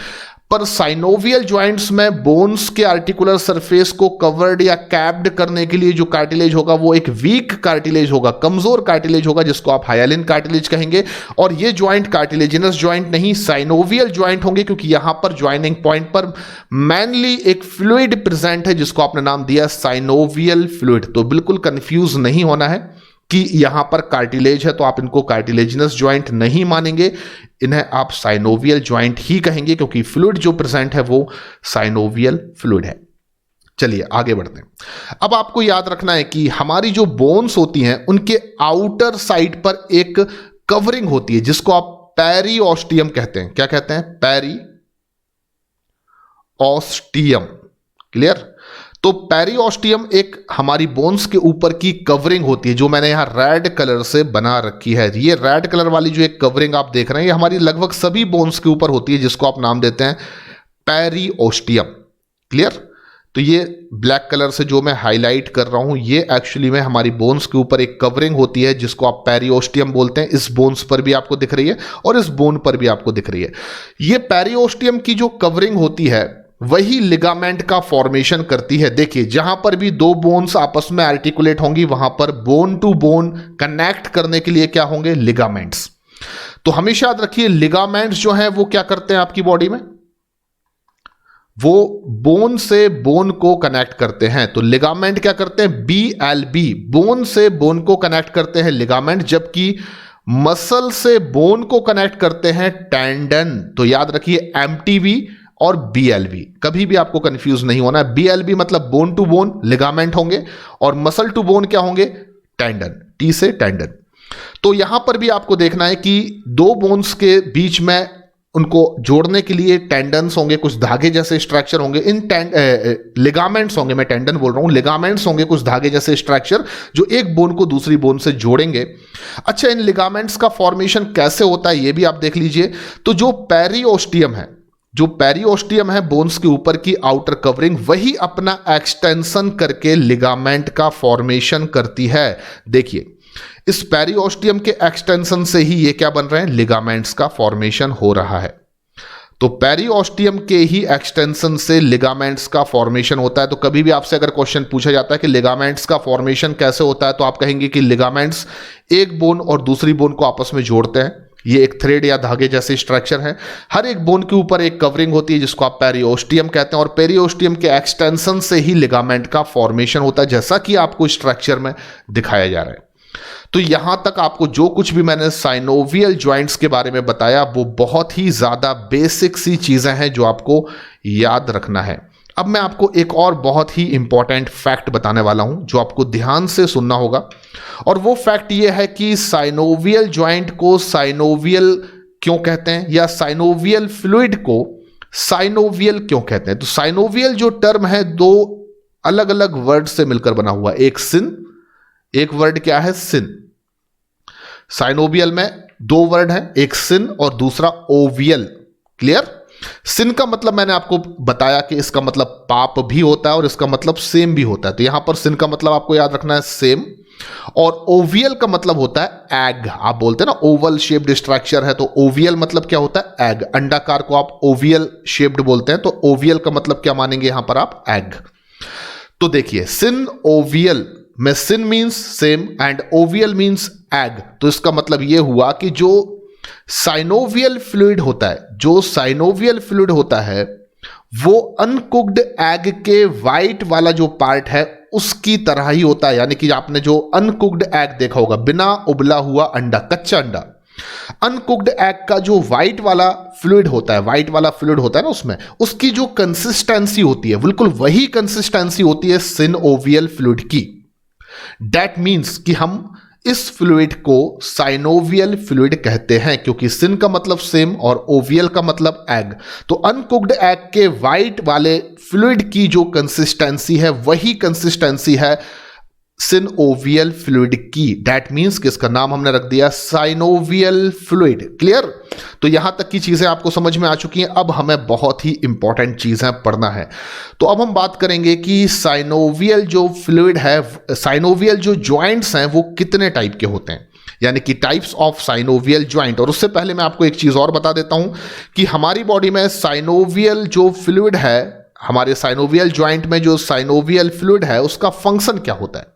पर साइनोवियल ज्वाइंट्स में बोन्स के आर्टिकुलर सरफेस को कवर्ड या कैप्ड करने के लिए जो कार्टिलेज होगा वो एक वीक कार्टिलेज होगा, कमजोर कार्टिलेज होगा, जिसको आप हाइलिन कार्टिलेज कहेंगे। और ये ज्वाइंट कार्टिलेजिनस ज्वाइंट नहीं साइनोवियल ज्वाइंट होंगे, क्योंकि यहां पर ज्वाइनिंग पॉइंट पर मेनली एक फ्लूइड प्रेजेंट है जिसको आपने नाम दिया साइनोवियल फ्लूइड। तो बिल्कुल कंफ्यूज नहीं होना है। कि यहां पर कार्टिलेज है तो आप इनको कार्टिलेजिनस ज्वाइंट नहीं मानेंगे, इन्हें आप साइनोवियल ज्वाइंट ही कहेंगे क्योंकि फ्लूइड जो प्रेजेंट है वो साइनोवियल फ्लूइड है। चलिए आगे बढ़ते हैं। अब आपको याद रखना है कि हमारी जो बोन्स होती हैं उनके आउटर साइड पर एक कवरिंग होती है जिसको आप पेरिओस्टियम कहते हैं। क्या कहते हैं? पेरिओस्टियम। क्लियर? तो पेरिओस्टियम एक हमारी बोन्स के ऊपर की कवरिंग होती है जो मैंने यहां रेड कलर से बना रखी है। ये रेड कलर वाली जो एक कवरिंग आप देख रहे हैं ये हमारी लगभग सभी बोन्स के ऊपर होती है जिसको आप नाम देते हैं पेरिओस्टियम। क्लियर? तो ये ब्लैक कलर से जो मैं हाईलाइट कर रहा हूं ये एक्चुअली में हमारी बोन्स के ऊपर एक कवरिंग होती है जिसको आप पेरिओस्टियम बोलते हैं। इस बोन्स पर भी आपको दिख रही है और इस बोन पर भी आपको दिख रही है। ये पेरिओस्टियम की जो कवरिंग होती है वही लिगामेंट का फॉर्मेशन करती है। देखिए जहां पर भी दो बोन्स आपस में आर्टिकुलेट होंगी वहां पर बोन टू बोन कनेक्ट करने के लिए क्या होंगे? लिगामेंट्स। तो हमेशा याद रखिए लिगामेंट्स जो हैं वो क्या करते हैं आपकी बॉडी में? वो बोन से बोन को कनेक्ट करते हैं। तो लिगामेंट क्या करते हैं? BLB, बोन से बोन को कनेक्ट करते हैं लिगामेंट, जबकि मसल से बोन को कनेक्ट करते हैं टेंडन। तो याद रखिए MTV और BLB, कभी भी आपको कंफ्यूज नहीं होना है। BLB मतलब बोन टू बोन लिगामेंट होंगे और मसल टू बोन क्या होंगे? टेंडन, T से टेंडन। तो यहां पर भी आपको देखना है कि दो बोन्स के बीच में उनको जोड़ने के लिए टेंडन्स होंगे, कुछ धागे जैसे स्ट्रक्चर होंगे। इन लिगामेंट्स होंगे, मैं टेंडन बोल रहा हूं, लिगामेंट्स होंगे कुछ धागे जैसे स्ट्रक्चर जो एक बोन को दूसरी बोन से जोड़ेंगे। अच्छा, इन लिगामेंट्स का फॉर्मेशन कैसे होता है ये भी आप देख लीजिए। तो जो पेरिओस्टियम है बोन्स के ऊपर की आउटर कवरिंग, वही अपना एक्सटेंशन करके लिगामेंट का फॉर्मेशन करती है। देखिए इस पेरिओस्टियम के एक्सटेंशन से ही ये क्या बन रहे हैं? लिगामेंट्स का फॉर्मेशन हो रहा है। तो पेरिओस्टियम के ही एक्सटेंशन से लिगामेंट्स का फॉर्मेशन होता है। तो कभी भी आपसे अगर क्वेश्चन पूछा जाता है कि लिगामेंट्स का फॉर्मेशन कैसे होता है तो आप कहेंगे कि लिगामेंट्स एक बोन और दूसरी बोन को आपस में जोड़ते हैं। ये एक थ्रेड या धागे जैसे स्ट्रक्चर है। हर एक बोन के ऊपर एक कवरिंग होती है जिसको आप पेरिओस्टियम कहते हैं और पेरिओस्टियम के एक्सटेंशन से ही लिगामेंट का फॉर्मेशन होता है जैसा कि आपको स्ट्रक्चर में दिखाया जा रहा है। तो यहां तक आपको जो कुछ भी मैंने साइनोवियल ज्वाइंट्स के बारे में बताया वो बहुत ही ज्यादा बेसिक सी चीजें हैं जो आपको याद रखना है। अब मैं आपको एक और बहुत ही इंपॉर्टेंट फैक्ट बताने वाला हूं जो आपको ध्यान से सुनना होगा, और वो फैक्ट ये है कि साइनोवियल ज्वाइंट को साइनोवियल क्यों कहते हैं या साइनोवियल फ्लूइड को साइनोवियल क्यों कहते हैं। तो साइनोवियल जो टर्म है दो अलग अलग वर्ड से मिलकर बना हुआ, एक सिन, एक वर्ड क्या है? सिन। साइनोवियल में दो वर्ड हैं, एक सिन और दूसरा ओवियल। क्लियर? सिन का मतलब मैंने आपको बताया कि इसका मतलब पाप भी होता है और इसका मतलब सेम भी होता है। तो यहां पर सिन का मतलब आपको याद रखना है सेम, और ओवियल का मतलब होता है एग। आप बोलते हैं ना ओवल शेप्ड स्ट्रक्चर है, तो ओवियल मतलब क्या होता है? एग। अंडाकार को आप ओवियल शेप्ड बोलते हैं, तो ओवियल का मतलब क्या मानेंगे यहां पर आप? एग। तो देखिए सिन ओवियल में syn means same and ovial means egg. तो इसका मतलब यह हुआ कि जो साइनोवियल फ्लूइड होता है वो अनकुक्ड एग के वाइट वाला जो पार्ट है उसकी तरह ही होता है। यानी कि आपने जो अनकुक्ड एग देखा होगा, बिना उबला हुआ अंडा, कच्चा अंडा, अनकुक्ड एग का जो व्हाइट वाला फ्लूइड होता है ना, उसमें उसकी जो कंसिस्टेंसी होती है बिल्कुल वही कंसिस्टेंसी होती है सिनोवियल फ्लूइड की। दैट मीन्स कि हम इस फ्लूइड को साइनोवियल फ्लूइड कहते हैं क्योंकि सिन का मतलब सेम और ओवियल का मतलब एग। तो अनकुक्ड एग के व्हाइट वाले फ्लूइड की जो कंसिस्टेंसी है वही कंसिस्टेंसी है सिनोवियल फ्लूइड की। दैट मीन्स कि इसका नाम हमने रख दिया साइनोवियल फ्लूइड। क्लियर? तो यहां तक की चीजें आपको समझ में आ चुकी हैं। अब हमें बहुत ही इंपॉर्टेंट चीजें पढ़ना है। तो अब हम बात करेंगे कि साइनोवियल जो फ्लूइड है, साइनोवियल जो ज्वाइंट्स हैं वो कितने टाइप के होते हैं, यानी कि टाइप्स ऑफ साइनोवियल ज्वाइंट। और उससे पहले मैं आपको एक चीज और बता देता हूं कि हमारी बॉडी में साइनोवियल जो फ्लूइड है, हमारे साइनोवियल ज्वाइंट में जो साइनोवियल फ्लूइड है उसका फंक्शन क्या होता है।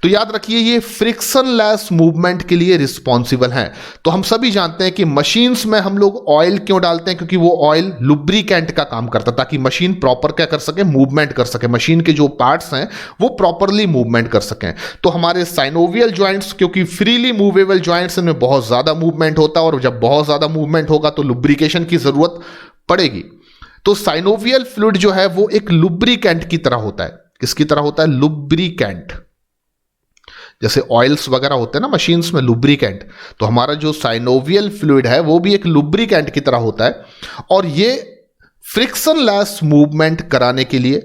तो याद रखिए ये फ्रिक्शनलेस मूवमेंट के लिए रिस्पॉन्सिबल हैं। तो हम सभी जानते हैं कि मशीन्स में हम लोग ऑयल क्यों डालते हैं, क्योंकि वो ऑयल लुब्रिकेंट का काम करता है, ताकि मशीन प्रॉपर क्या कर सके, मूवमेंट कर सके, मशीन के जो पार्ट्स हैं वो प्रॉपरली मूवमेंट कर सकें। तो हमारे साइनोवियल ज्वाइंट्स, क्योंकि फ्रीली मूवेबल ज्वाइंट्स, इनमें बहुत ज्यादा मूवमेंट होता है, और जब बहुत ज्यादा मूवमेंट होगा तो लुब्रिकेशन की जरूरत पड़ेगी। तो साइनोवियल फ्लूइड जो है वो एक लुब्रिकेंट की तरह होता है। किसकी तरह होता है? लुब्रिकेंट। जैसे ऑयल्स वगैरह होते हैं ना मशीन्स में, लुब्रिकेंट, तो हमारा जो साइनोवियल फ्लूइड है वो भी एक लुब्रिकेंट की तरह होता है, और ये फ्रिक्शनलेस मूवमेंट कराने के लिए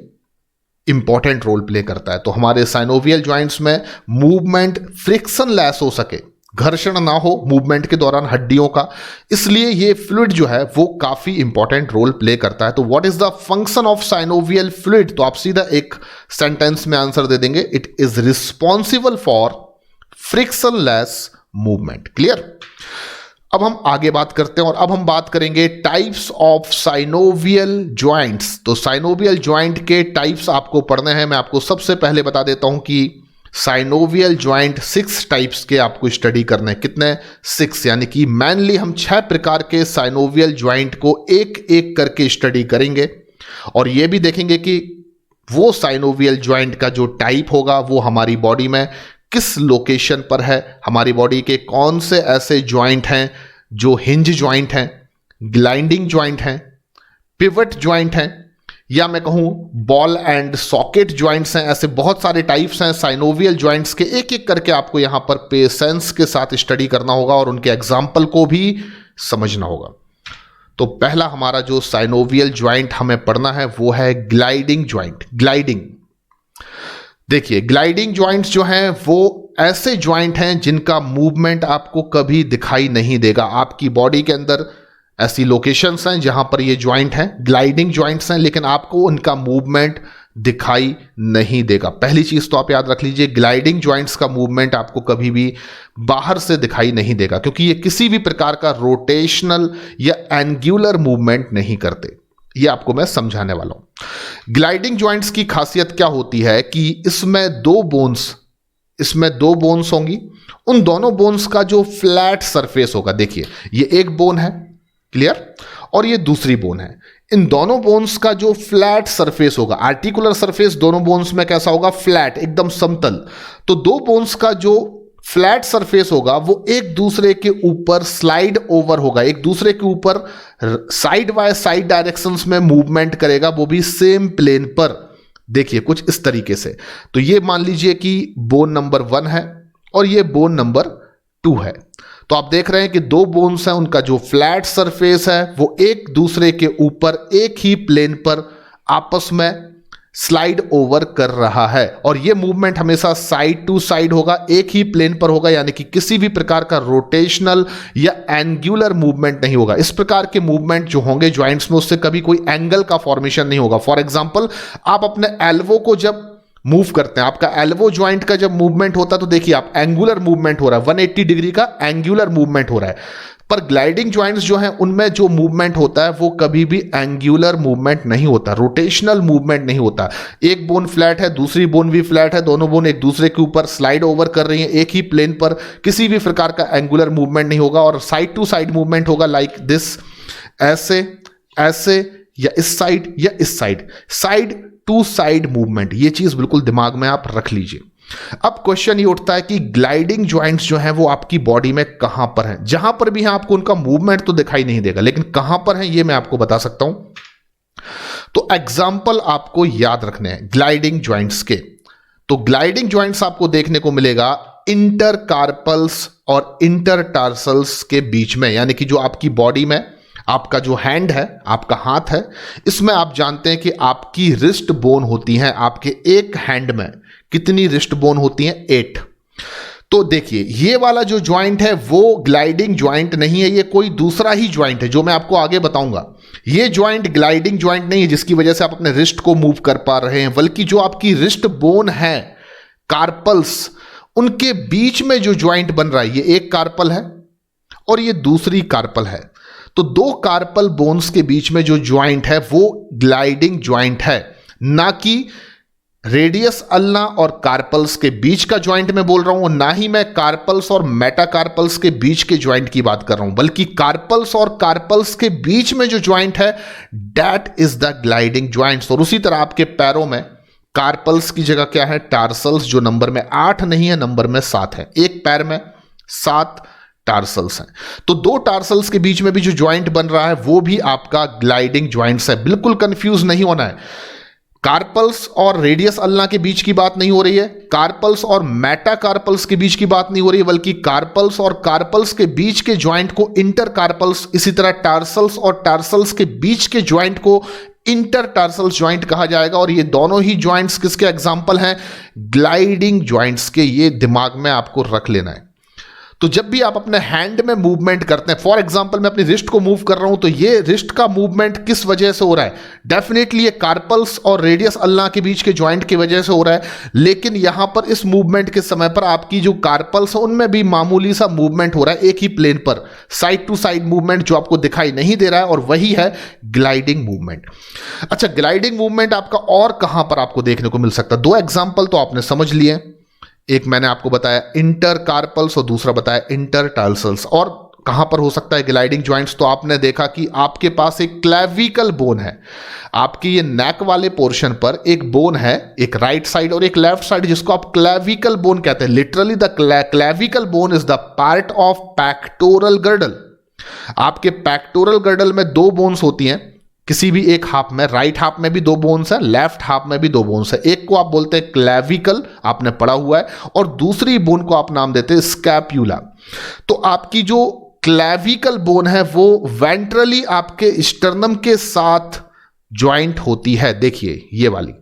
इंपॉर्टेंट रोल प्ले करता है। तो हमारे साइनोवियल जॉइंट्स में मूवमेंट फ्रिक्शनलेस हो सके, घर्षण ना हो मूवमेंट के दौरान हड्डियों का, इसलिए ये फ्लूइड जो है वो काफी इंपॉर्टेंट रोल प्ले करता है। तो what is the function of synovial fluid? तो आप सीधा एक सेंटेंस में आंसर दे देंगे, it is responsible for frictionless movement. Clear? अब हम आगे बात करते हैं, और अब हम बात करेंगे टाइप्स ऑफ साइनोवियल ज्वाइंट्स। तो साइनोवियल ज्वाइंट के टाइप्स आपको पढ़ने हैं। मैं आपको सबसे पहले बता देता हूं कि साइनोवियल ज्वाइंट 6 टाइप्स के आपको स्टडी करने हैं। कितने? 6, यानी कि मेनली हम 6 प्रकार के साइनोवियल ज्वाइंट को एक एक करके स्टडी करेंगे, और यह भी देखेंगे कि वो साइनोवियल ज्वाइंट का जो टाइप होगा वो हमारी बॉडी में किस लोकेशन पर है, हमारी बॉडी के कौन से ऐसे ज्वाइंट हैं जो हिंज ज्वाइंट हैं, ग्लाइंडिंग ज्वाइंट हैं, पिवट ज्वाइंट हैं, या मैं कहूं बॉल एंड सॉकेट ज्वाइंट्स हैं। ऐसे बहुत सारे टाइप्स हैं साइनोवियल ज्वाइंट्स के, एक एक करके आपको यहां पर पेशेंस के साथ स्टडी करना होगा और उनके एग्जाम्पल को भी समझना होगा। तो पहला हमारा जो साइनोवियल ज्वाइंट हमें पढ़ना है वो है ग्लाइडिंग ज्वाइंट। ग्लाइडिंग, देखिए ग्लाइडिंग ज्वाइंट्स जो हैं वो ऐसे ज्वाइंट हैं जिनका मूवमेंट आपको कभी दिखाई नहीं देगा। आपकी बॉडी के अंदर ऐसी लोकेशंस हैं जहां पर ये ज्वाइंट हैं, ग्लाइडिंग ज्वाइंट्स हैं, लेकिन आपको उनका मूवमेंट दिखाई नहीं देगा। पहली चीज तो आप याद रख लीजिए, ग्लाइडिंग ज्वाइंट्स का मूवमेंट आपको कभी भी बाहर से दिखाई नहीं देगा, क्योंकि ये किसी भी प्रकार का रोटेशनल या एंगुलर मूवमेंट नहीं करते। ये आपको मैं समझाने वाला हूं। ग्लाइडिंग ज्वाइंट्स की खासियत क्या होती है कि इसमें दो बोन्स होंगी। उन दोनों बोन्स का जो फ्लैट सरफेस होगा, देखिए ये एक बोन है, क्लियर, और ये दूसरी बोन है। इन दोनों बोन्स का जो फ्लैट सरफेस होगा, आर्टिकुलर सरफेस दोनों बोन्स में कैसा होगा? फ्लैट, एकदम समतल। तो दो बोन्स का जो फ्लैट सरफेस होगा वो एक दूसरे के ऊपर स्लाइड ओवर होगा, एक दूसरे के ऊपर साइड बाय साइड डायरेक्शंस में मूवमेंट करेगा, वो भी सेम प्लेन पर। देखिए कुछ इस तरीके से। तो ये मान लीजिए कि बोन नंबर 1 है और ये बोन नंबर 2 है। तो आप देख रहे हैं कि दो बोन्स हैं, उनका जो फ्लैट सरफेस है वो एक दूसरे के ऊपर एक ही प्लेन पर आपस में स्लाइड ओवर कर रहा है, और ये मूवमेंट हमेशा साइड टू साइड होगा, एक ही प्लेन पर होगा, यानी कि किसी भी प्रकार का रोटेशनल या एंगुलर मूवमेंट नहीं होगा। इस प्रकार के मूवमेंट जो होंगे ज्वाइंट्स में, उससे कभी कोई एंगल का फॉर्मेशन नहीं होगा। फॉर एग्जांपल, आप अपने एल्बो को जब मूव करते हैं, आपका एल्बो ज्वाइंट का जब मूवमेंट होता है तो देखिए आप एंगुलर मूवमेंट हो रहा है, 180 डिग्री का एंगुलर मूवमेंट हो रहा है। पर ग्लाइडिंग ज्वाइंट्स जो हैं उनमें जो मूवमेंट होता है वो कभी भी एंगुलर मूवमेंट नहीं होता, रोटेशनल मूवमेंट नहीं होता। एक बोन फ्लैट है, दूसरी बोन भी फ्लैट है, दोनों बोन एक दूसरे के ऊपर स्लाइड ओवर कर रही हैं एक ही प्लेन पर, किसी भी प्रकार का एंगुलर मूवमेंट नहीं होगा, और साइड टू साइड मूवमेंट होगा, लाइक दिस, ऐसे ऐसे, या इस साइड या इस साइड टू साइड मूवमेंट। ये चीज बिल्कुल दिमाग में आप रख लीजिए। अब क्वेश्चन ये उठता है कि ग्लाइडिंग ज्वाइंट्स जो हैं वो आपकी बॉडी में कहां पर हैं? जहां पर भी हैं आपको उनका मूवमेंट तो दिखाई नहीं देगा, लेकिन कहां पर हैं ये मैं आपको बता सकता हूं। तो एग्जाम्पल आपको याद रखने हैं ग्लाइडिंग ज्वाइंट्स के। तो ग्लाइडिंग ज्वाइंट्स आपको देखने को मिलेगा इंटरकार्पल्स और इंटरटार्सल्स के बीच में, यानी कि जो आपकी बॉडी में आपका जो हैंड है, आपका हाथ है, इसमें आप जानते हैं कि आपकी रिस्ट बोन होती हैं। आपके एक हैंड में कितनी रिस्ट बोन होती हैं? 8। तो देखिए ये वाला जो ज्वाइंट है वो ग्लाइडिंग ज्वाइंट नहीं है, ये कोई दूसरा ही ज्वाइंट है जो मैं आपको आगे बताऊंगा। ये ज्वाइंट ग्लाइडिंग ज्वाइंट नहीं है जिसकी वजह से आप अपने रिस्ट को मूव कर पा रहे हैं, बल्कि जो आपकी रिस्ट बोन है, कार्पल्स, उनके बीच में जो ज्वाइंट बन रहा है, ये एक कार्पल है और ये दूसरी कार्पल है। तो दो कार्पल बोन्स के बीच में जो ज्वाइंट है वो ग्लाइडिंग ज्वाइंट है, ना कि रेडियस अल्ना और कार्पल्स के बीच का ज्वाइंट में बोल रहा हूं, ना ही मैं कार्पल्स और मेटाकार्पल्स के बीच के ज्वाइंट की बात कर रहा हूं, बल्कि कार्पल्स और कार्पल्स के बीच में जो ज्वाइंट है that is the gliding joints. और उसी तरह आपके पैरों में कार्पल्स की जगह क्या है, टार्सल्स, जो नंबर में 8 नहीं है, नंबर में 7 है। एक पैर में 7 टार्सल्स हैं, तो 2 टार्सल्स के बीच में भी जो ज्वाइंट बन रहा है वो भी आपका ग्लाइडिंग ज्वाइंट्स है। बिल्कुल कंफ्यूज नहीं होना है। कार्पल्स और रेडियस अल्ना के बीच की बात नहीं हो रही है, कार्पल्स और मेटाकार्पल्स के बीच की बात नहीं हो रही है, बल्कि कार्पल्स और कार्पल्स के बीच के ज्वाइंट को इंटरकार्पल्स, इसी तरह टार्सल्स और टार्सल्स के बीच के ज्वाइंट को इंटरटार्सल्स ज्वाइंट कहा जाएगा। और ये दोनों ही ज्वाइंट्स किसके एग्जांपल हैं, ग्लाइडिंग ज्वाइंट्स के। ये दिमाग में आपको रख लेना है। तो जब भी आप अपने हैंड में मूवमेंट करते हैं, फॉर एग्जांपल मैं अपनी रिस्ट को मूव कर रहा हूं, तो ये रिस्ट का मूवमेंट किस वजह से हो रहा है, डेफिनेटली ये कार्पल्स और रेडियस अल्ना के बीच के ज्वाइंट की वजह से हो रहा है। लेकिन यहां पर इस मूवमेंट के समय पर आपकी जो कार्पल्स है उनमें भी मामूली सा मूवमेंट हो रहा है, एक ही प्लेन पर, साइड टू साइड मूवमेंट जो आपको दिखाई नहीं दे रहा है, और वही है ग्लाइडिंग मूवमेंट। अच्छा, ग्लाइडिंग मूवमेंट आपका और कहां पर आपको देखने को मिल सकता है? 2 एग्जाम्पल तो आपने समझ लिए, एक मैंने आपको बताया इंटरकार्पल्स और दूसरा बताया इंटरटार्सल्स। और कहां पर हो सकता है ग्लाइडिंग ज्वाइंट्स? तो आपने देखा कि आपके पास एक क्लेविकल बोन है, आपकी ये नेक वाले पोर्शन पर एक बोन है, एक राइट साइड और एक लेफ्ट साइड, जिसको आप क्लेविकल बोन कहते हैं। Literally the clavicle bone is the part of pectoral girdle. आपके पैक्टोरल गर्डल में 2 बोन्स होती हैं, किसी भी एक हाफ में, राइट हाफ में भी 2 बोन्स है, लेफ्ट हाफ में भी 2 बोन्स है। एक को आप बोलते हैं क्लेविकल, आपने पढ़ा हुआ है, और दूसरी बोन को आप नाम देते हैं स्कैप्यूला। तो आपकी जो क्लेविकल बोन है वो वेंट्रली आपके स्टर्नम के साथ ज्वाइंट होती है। देखिए ये वाली,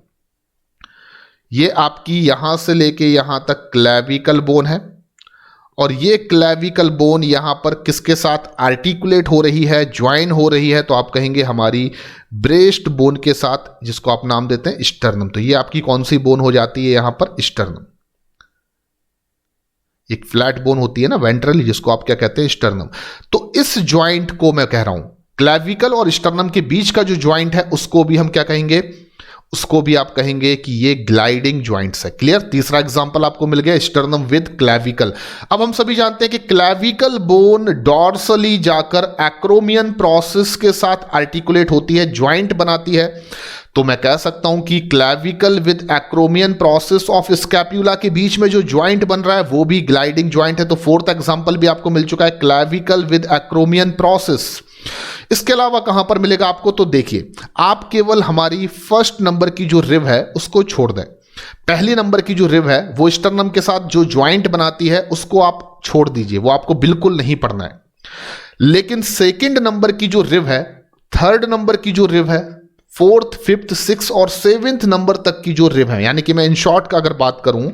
ये आपकी यहां से लेके यहां तक क्लेविकल बोन है, और ये क्लेविकल बोन यहां पर किसके साथ आर्टिकुलेट हो रही है, ज्वाइन हो रही है? तो आप कहेंगे हमारी ब्रेस्ट बोन के साथ, जिसको आप नाम देते हैं स्टर्नम। तो ये आपकी कौन सी बोन हो जाती है यहां पर? स्टर्नम। एक फ्लैट बोन होती है ना वेंट्रली, जिसको आप क्या कहते हैं? स्टर्नम। तो इस ज्वाइंट को मैं कह रहा हूं, क्लेविकल और स्टर्नम के बीच का जो ज्वाइंट है उसको भी हम क्या कहेंगे? उसको भी आप कहेंगे कि ये ग्लाइडिंग ज्वाइंट्स है। क्लियर? तीसरा एग्जांपल आपको मिल गया, स्टर्नम विद क्लेविकल। अब हम सभी जानते हैं कि क्लेविकल बोन डॉर्सली जाकर एक्रोमियन प्रोसेस के साथ आर्टिकुलेट होती है, ज्वाइंट बनाती है। तो मैं कह सकता हूं कि clavicle with acromion process of scapula के बीच में जो ज्वाइंट बन रहा है वो भी ग्लाइडिंग ज्वाइंट है। तो 4th एग्जांपल भी आपको मिल चुका है, क्लेविकल विद एक्रोमियन प्रोसेस। इसके अलावा कहां पर मिलेगा आपको? तो देखिए, आप केवल हमारी फर्स्ट नंबर की जो रिब है उसको छोड़ दें। पहली नंबर की जो रिब है वो स्टर्नम के साथ जो ज्वाइंट बनाती है उसको आप छोड़ दीजिए, वो आपको बिल्कुल नहीं पढ़ना है। लेकिन सेकंड नंबर की जो रिब है, थर्ड नंबर की जो रिब है, 4th, 5th, 6th और 7th नंबर तक की जो रिब है, यानी कि मैं इन शॉर्ट का अगर बात करूं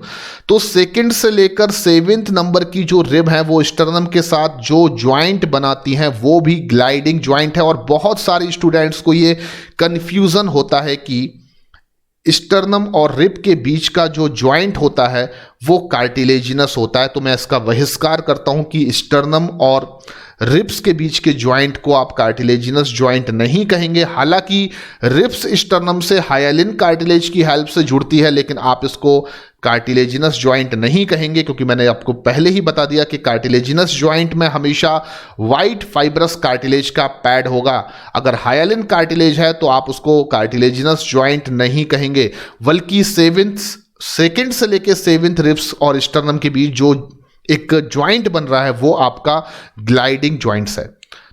तो सेकंड से लेकर 7th नंबर की जो रिब है वो स्टर्नम के साथ जो ज्वाइंट बनाती हैं वो भी ग्लाइडिंग ज्वाइंट है। और बहुत सारे स्टूडेंट्स को ये कंफ्यूजन होता है कि स्टर्नम और रिब के बीच का जो ज्वाइंट होता है वो कार्टिलेजिनस होता है। तो मैं इसका बहिष्कार करता हूं कि स्टर्नम और रिब्स के बीच के ज्वाइंट को आप कार्टिलेजिनस ज्वाइंट नहीं कहेंगे। हालांकि रिब्स स्टर्नम से हाइलिन कार्टिलेज की हेल्प से जुड़ती है, लेकिन आप इसको कार्टिलेजिनस ज्वाइंट नहीं कहेंगे, क्योंकि मैंने आपको पहले ही बता दिया कि कार्टिलेजिनस ज्वाइंट में हमेशा वाइट फाइब्रस कार्टिलेज का पैड होगा। अगर हाइलिन कार्टिलेज है तो आप उसको कार्टिलेजिनस ज्वाइंट नहीं कहेंगे, बल्कि सेकंड से लेकर 7th रिब्स और स्टर्नम के बीच जो एक ज्वाइंट बन रहा है वो आपका ग्लाइडिंग ज्वाइंट्स है।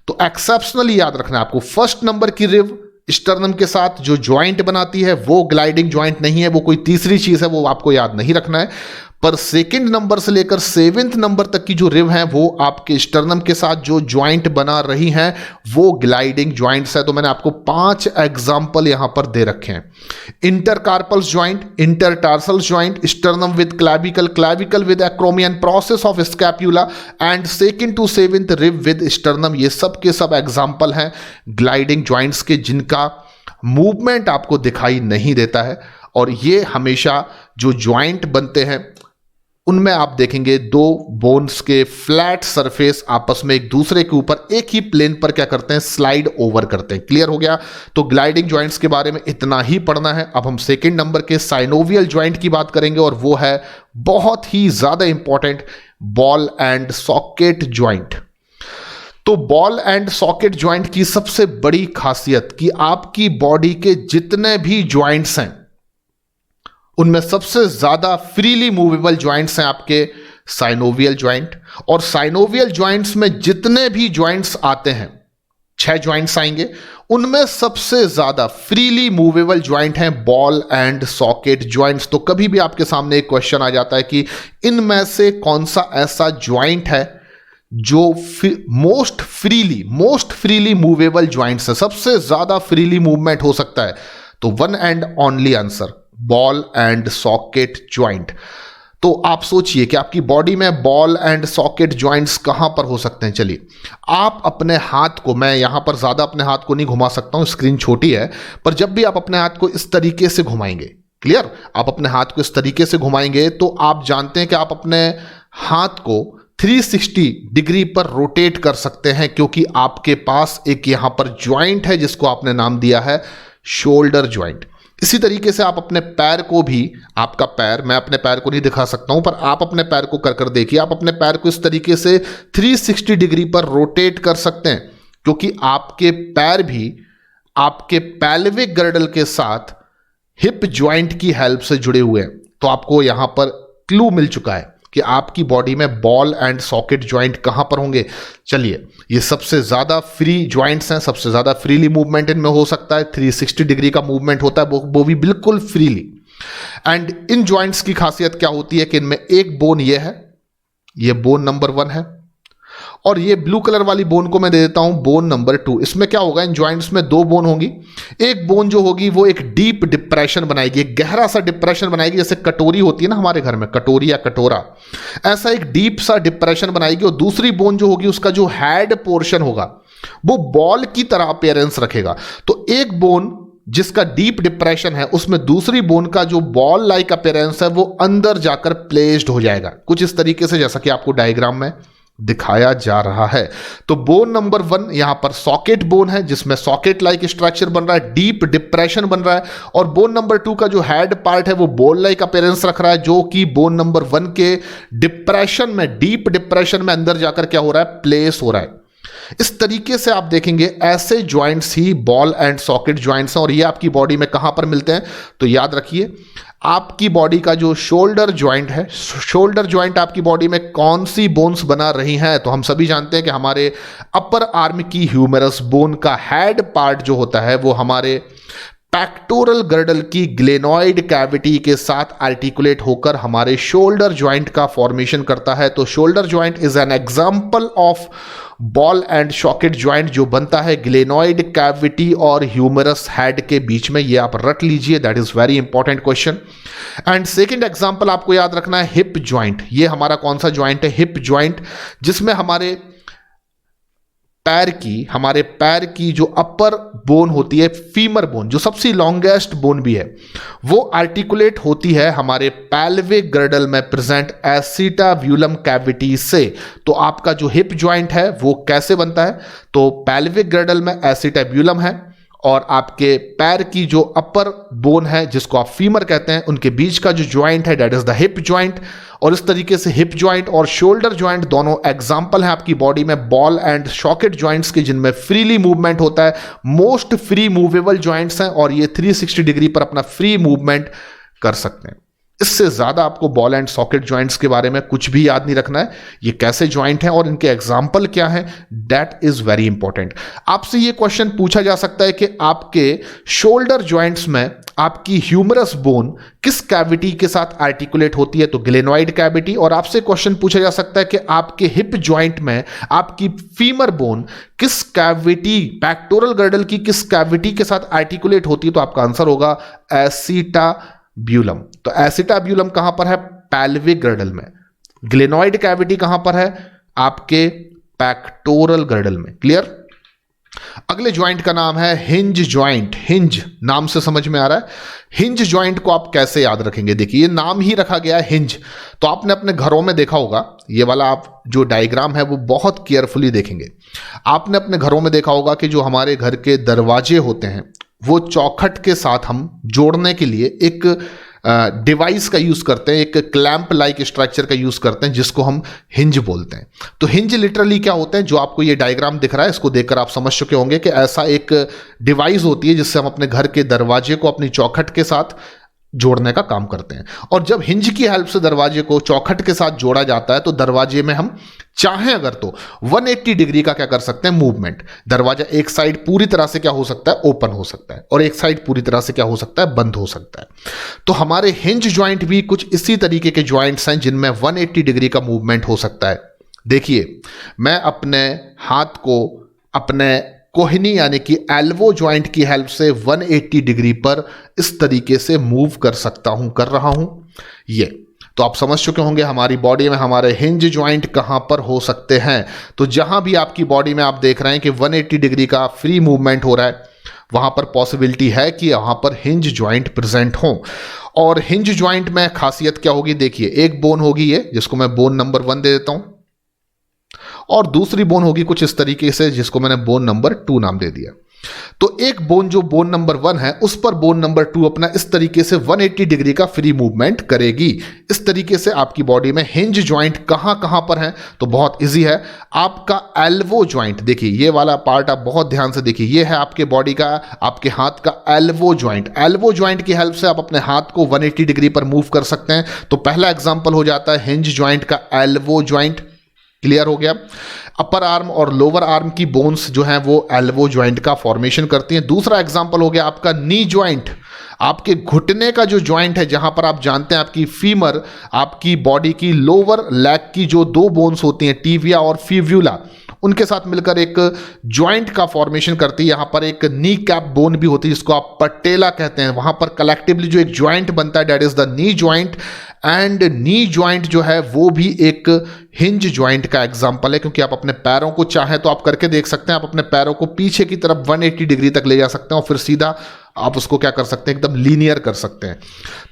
तो एक्सेप्शनली याद रखना है आपको, फर्स्ट नंबर की रिब स्टर्नम के साथ जो ज्वाइंट बनाती है वो ग्लाइडिंग ज्वाइंट नहीं है, वो कोई तीसरी चीज है, वो आपको याद नहीं रखना है। पर सेकंड नंबर से लेकर 7th नंबर तक की जो रिब है वो आपके स्टर्नम के साथ जो ज्वाइंट बना रही हैं वो ग्लाइडिंग ज्वाइंट्स है। तो मैंने आपको 5 एग्जाम्पल यहां पर दे रखे हैं, intercarpals joint, intertarsals joint, sternum with clavicle, clavicle with acromion process of scapula and 2nd to 7th rib with sternum. ये सब के सब एग्जाम्पल हैं ग्लाइडिंग ज्वाइंट्स के, जिनका मूवमेंट आपको दिखाई नहीं देता है। और ये हमेशा जो ज्वाइंट बनते हैं उनमें आप देखेंगे दो बोन्स के फ्लैट सरफेस आपस में एक दूसरे के ऊपर एक ही प्लेन पर क्या करते हैं, स्लाइड ओवर करते हैं। क्लियर हो गया? तो ग्लाइडिंग जॉइंट्स के बारे में इतना ही पढ़ना है। अब हम सेकंड नंबर के साइनोवियल जॉइंट की बात करेंगे और वो है बहुत ही ज्यादा important, ball and socket joint. तो बॉल एंड सॉकेट जॉइंट की सबसे बड़ी खासियत कि आपकी बॉडी के जितने भी जॉइंट्स हैं उनमें सबसे ज्यादा फ्रीली मूवेबल जॉइंट्स हैं आपके साइनोवियल जॉइंट। और साइनोवियल जॉइंट्स में जितने भी जॉइंट्स आते हैं, 6 जॉइंट्स आएंगे, उनमें सबसे ज्यादा फ्रीली मूवेबल जॉइंट हैं बॉल एंड सॉकेट जॉइंट्स। तो कभी भी आपके सामने एक क्वेश्चन आ जाता है कि इनमें से कौन सा ऐसा जॉइंट है जो मोस्ट फ्रीली मूवेबल जॉइंट्स है, सबसे ज्यादा फ्रीली मूवमेंट हो सकता है, तो one and only answer ball and socket joint. तो आप सोचिए कि आपकी बॉडी में बॉल एंड सॉकेट जॉइंट्स कहां पर हो सकते हैं। चलिए आप अपने हाथ को, मैं यहां पर ज्यादा अपने हाथ को नहीं घुमा सकता हूं, स्क्रीन छोटी है, पर जब भी आप अपने हाथ को इस तरीके से घुमाएंगे, क्लियर, आप अपने हाथ को इस तरीके से घुमाएंगे तो आप जानते हैं कि आप अपने हाथ को 360 डिग्री पर रोटेट कर सकते हैं, क्योंकि आपके पास एक यहां पर ज्वाइंट है जिसको आपने नाम दिया है शोल्डर ज्वाइंट। इसी तरीके से आप अपने पैर को भी, आपका पैर, मैं अपने पैर को नहीं दिखा सकता हूं पर आप अपने पैर को कर देखिए, आप अपने पैर को इस तरीके से 360 डिग्री पर रोटेट कर सकते हैं, क्योंकि आपके पैर भी आपके पैल्विक गर्डल के साथ हिप ज्वाइंट की हेल्प से जुड़े हुए हैं। तो आपको यहां पर क्लू मिल चुका है कि आपकी बॉडी में बॉल एंड सॉकेट ज्वाइंट कहां पर होंगे। चलिए, ये सबसे ज्यादा फ्री ज्वाइंट्स हैं, सबसे ज्यादा फ्रीली मूवमेंट इनमें हो सकता है, 360 डिग्री का मूवमेंट होता है, वो भी बिल्कुल फ्रीली। एंड इन ज्वाइंट्स की खासियत क्या होती है कि इनमें एक बोन ये है, ये बोन नंबर 1 है, और ये ब्लू कलर वाली बोन को मैं दे देता हूं बोन नंबर 2। इसमें क्या होगा, इन ज्वाइंट्स में 2 बोन होंगी। एक बोन जो होगी वो एक डीप डिप्रेशन बनाएगी, एक गहरा सा डिप्रेशन बनाएगी, जैसे कटोरी होती है ना हमारे घर में, कटोरी या कटोरा, ऐसा एक डीप सा डिप्रेशन बनाएगी। और दूसरी बोन जो होगी उसका जो हेड पोर्शन होगा वो बॉल की तरह अपीयरेंस रखेगा। तो एक बोन जिसका डीप डिप्रेशन है उसमें दूसरी बोन का जो बॉल लाइक अपीयरेंस है वो अंदर जाकर प्लेस्ड हो जाएगा, कुछ इस तरीके से जैसा कि आपको डायग्राम में दिखाया जा रहा है। तो बोन नंबर 1 यहां पर सॉकेट बोन है जिसमें सॉकेट लाइक स्ट्रक्चर बन रहा है, डीप डिप्रेशन बन रहा है। और बोन नंबर 2 का जो हेड पार्ट है वो बॉल लाइक अपीयरेंस रख रहा है, जो कि बोन नंबर 1 के डिप्रेशन में, डीप डिप्रेशन में अंदर जाकर क्या हो रहा है, प्लेस हो रहा है। इस तरीके से आप देखेंगे ऐसे joints he ball and socket joints हैं। और ये आपकी बॉडी में कहां पर मिलते हैं, तो याद रखिए आपकी बॉडी का जो शोल्डर ज्वाइंट है, शोल्डर ज्वाइंट आपकी बॉडी में कौन सी बोन्स बना रही हैं, तो हम सभी जानते हैं कि हमारे अपर आर्म की ह्यूमेरस बोन का हेड पार्ट जो होता है वो हमारे पैक्टोरल गर्डल की ग्लेनॉइड कैविटी के साथ आर्टिकुलेट होकर हमारे शोल्डर ज्वाइंट का फॉर्मेशन करता है। तो shoulder joint is an example of ball and socket joint जो बनता है ग्लेनॉइड कैविटी और ह्यूमरस हेड के बीच में। ये आप रट लीजिए, that is very important question. And second example आपको याद रखना है हिप ज्वाइंट। ये हमारा कौन सा ज्वाइंट है, हिप ज्वाइंट, जिसमें हमारे पैर की जो अपर बोन होती है, फीमर बोन, जो सबसे लॉन्गेस्ट बोन भी है, वो आर्टिकुलेट होती है हमारे पैल्विक गर्डल में प्रेजेंट एसिटाब्यूलम कैविटी से। तो आपका जो हिप ज्वाइंट है वो कैसे बनता है, तो पैल्विक गर्डल में एसिटाब्यूलम है और आपके पैर की जो अपर बोन है जिसको आप फीमर कहते हैं, उनके बीच का जो ज्वाइंट है that is the hip joint. और इस तरीके से हिप ज्वाइंट और शोल्डर ज्वाइंट दोनों एग्जांपल हैं आपकी बॉडी में बॉल एंड सॉकेट ज्वाइंट्स के, जिनमें फ्रीली मूवमेंट होता है, मोस्ट फ्री मूवेबल ज्वाइंट्स हैं और ये 360 डिग्री पर अपना फ्री मूवमेंट कर सकते हैं। इससे ज्यादा आपको बॉल एंड सॉकेट ज्वाइंट्स के बारे में कुछ भी याद नहीं रखना है। ये कैसे ज्वाइंट हैं और इनके एग्जाम्पल क्या है, दैट इज वेरी इंपॉर्टेंट। आपसे ये क्वेश्चन पूछा जा सकता है कि आपके शोल्डर ज्वाइंट्स में आपकी ह्यूमरस बोन किस कैविटी के साथ आर्टिकुलेट होती है, तो ग्लेनॉइड कैविटी। और आपसे क्वेश्चन पूछा जा सकता है कि आपके हिप ज्वाइंट में आपकी फीमर बोन किस कैविटी, पैक्टोरल गर्डल की किस कैविटी के साथ आर्टिकुलेट होती है, तो आपका आंसर होगा एसिटाब्यूलम। तो एसिटाब्यूलम कहां पर है, पैल्विक गर्डल में। ग्लेनॉइड कैविटी कहां पर है, आपके पैक्टोरल गर्डल में। क्लियर। अगले ज्वाइंट का नाम है हिंज ज्वाइंट। हिंज नाम से समझ में आ रहा है। हिंज ज्वाइंट को आप कैसे याद रखेंगे? देखिए, ये नाम ही रखा गया है हिंज। तो आपने अपने घरों में देखा होगा, ये वाला आप जो डायग्राम है वो बहुत केयरफुली देखेंगे। आपने अपने घरों में देखा होगा कि जो हमारे घर के दरवाजे होते हैं वो चौखट के साथ हम जोड़ने के लिए एक डिवाइस का यूज करते हैं, एक क्लैंप लाइक स्ट्रक्चर का यूज करते हैं जिसको हम हिंज बोलते हैं। तो हिंज लिटरली क्या होते हैं? जो आपको ये डायग्राम दिख रहा है इसको देखकर आप समझ चुके होंगे कि ऐसा एक डिवाइस होती है जिससे हम अपने घर के दरवाजे को अपनी चौखट के साथ जोड़ने का काम करते हैं। और जब हिंज की हेल्प से दरवाजे को चौखट के साथ जोड़ा जाता है तो दरवाजे में हम चाहें अगर तो 180 डिग्री का क्या कर सकते हैं? मूवमेंट। दरवाजा एक साइड पूरी तरह से क्या हो सकता है? ओपन हो सकता है, और एक साइड पूरी तरह से क्या हो सकता है? बंद हो सकता है। तो हमारे हिंज ज्वाइंट भी कुछ इसी तरीके के ज्वाइंट्स हैं जिनमें 180 डिग्री का मूवमेंट हो सकता है। देखिए, मैं अपने हाथ को अपने कोहनी यानी कि एल्वो ज्वाइंट की हेल्प से 180 डिग्री पर इस तरीके से मूव कर सकता हूं, कर रहा हूं। ये तो आप समझ चुके होंगे हमारी बॉडी में हमारे हिंज ज्वाइंट कहां पर हो सकते हैं। तो जहां भी आपकी बॉडी में आप देख रहे हैं कि 180 डिग्री का फ्री मूवमेंट हो रहा है, वहां पर पॉसिबिलिटी है कि वहां पर हिंज ज्वाइंट प्रेजेंट हो। और हिंज ज्वाइंट में खासियत क्या होगी? देखिए, एक बोन होगी ये, जिसको मैं बोन नंबर 1 दे देता हूं, और दूसरी बोन होगी कुछ इस तरीके से जिसको मैंने बोन नंबर 2 नाम दे दिया। तो एक बोन जो बोन नंबर 1 है उस पर बोन नंबर 2 अपना इस तरीके से 180 डिग्री का फ्री मूवमेंट करेगी। इस तरीके से आपकी बॉडी में हिंज ज्वाइंट कहां कहां पर है? तो बहुत इजी है। आपका एल्वो ज्वाइंट, देखिए ये वाला पार्ट आप बहुत ध्यान से देखिए, ये है आपके बॉडी का, आपके हाथ का एल्वो ज्वाइंट। एल्वो ज्वाइंट की हेल्प से आप अपने हाथ को 180 डिग्री पर मूव कर सकते हैं। तो पहला एग्जांपल हो जाता है हिंज ज्वाइंट का एल्वो ज्वाइंट। क्लियर हो गया? अपर आर्म और लोअर आर्म की बोन्स जो हैं वो एल्वो ज्वाइंट का फॉर्मेशन करती हैं। दूसरा एग्जांपल हो गया आपका नी ज्वाइंट। आपके घुटने का जो ज्वाइंट है, जहां पर आप जानते हैं आपकी फीमर, आपकी बॉडी की लोअर लेग की जो 2 बोन्स होती हैं, टिबिया और फिब्यूला, उनके साथ मिलकर एक ज्वाइंट का फॉर्मेशन करती है। यहां पर एक नी कैप बोन भी होती है जिसको आप पटेला कहते हैं। वहां पर कलेक्टिवली जो एक ज्वाइंट बनता है that is the knee joint. And knee joint जो है वो भी एक हिंज ज्वाइंट का एग्जांपल है, क्योंकि आप अपने पैरों को चाहें तो आप करके देख सकते हैं। आप अपने पैरों को पीछे की तरफ 180 डिग्री तक ले जा सकते हैं और फिर सीधा आप उसको क्या कर सकते हैं? एकदम लीनियर कर सकते हैं।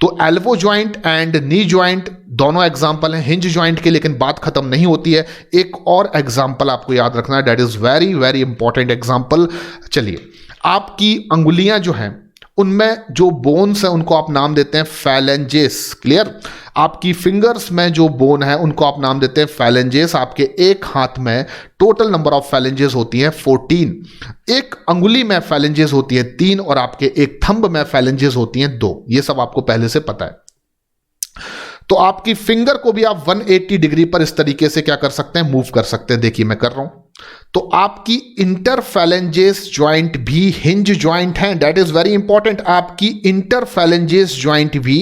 तो elbow joint and knee joint दोनों एग्जांपल हैं हिंज ज्वाइंट के, लेकिन बात खत्म नहीं होती है। एक और एग्जांपल आपको याद रखना है, that is very very important example. चलिए, आपकी अंगुलियां जो हैं उनमें जो बोन्स हैं उनको आप नाम देते हैं फैलेंजेस। क्लियर? आपकी फिंगर्स में जो बोन है उनको आप नाम देते हैं फैलेंजेस। आपके एक हाथ में टोटल नंबर ऑफ फैलेंजेस होती हैं 14। एक अंगुली में फैलेंजेस होती है 3 और आपके एक थंब में फैलेंजेस होती हैं 2। ये सब आपको पहले से पता है। तो आपकी फिंगर को भी आप 180 डिग्री पर इस तरीके से क्या कर सकते हैं? मूव कर सकते हैं। देखिए मैं कर रहा हूं। तो आपकी इंटरफैलेंजेस ज्वाइंट भी हिंज ज्वाइंट है। That is very important. आपकी इंटरफैलेंजेस ज्वाइंट भी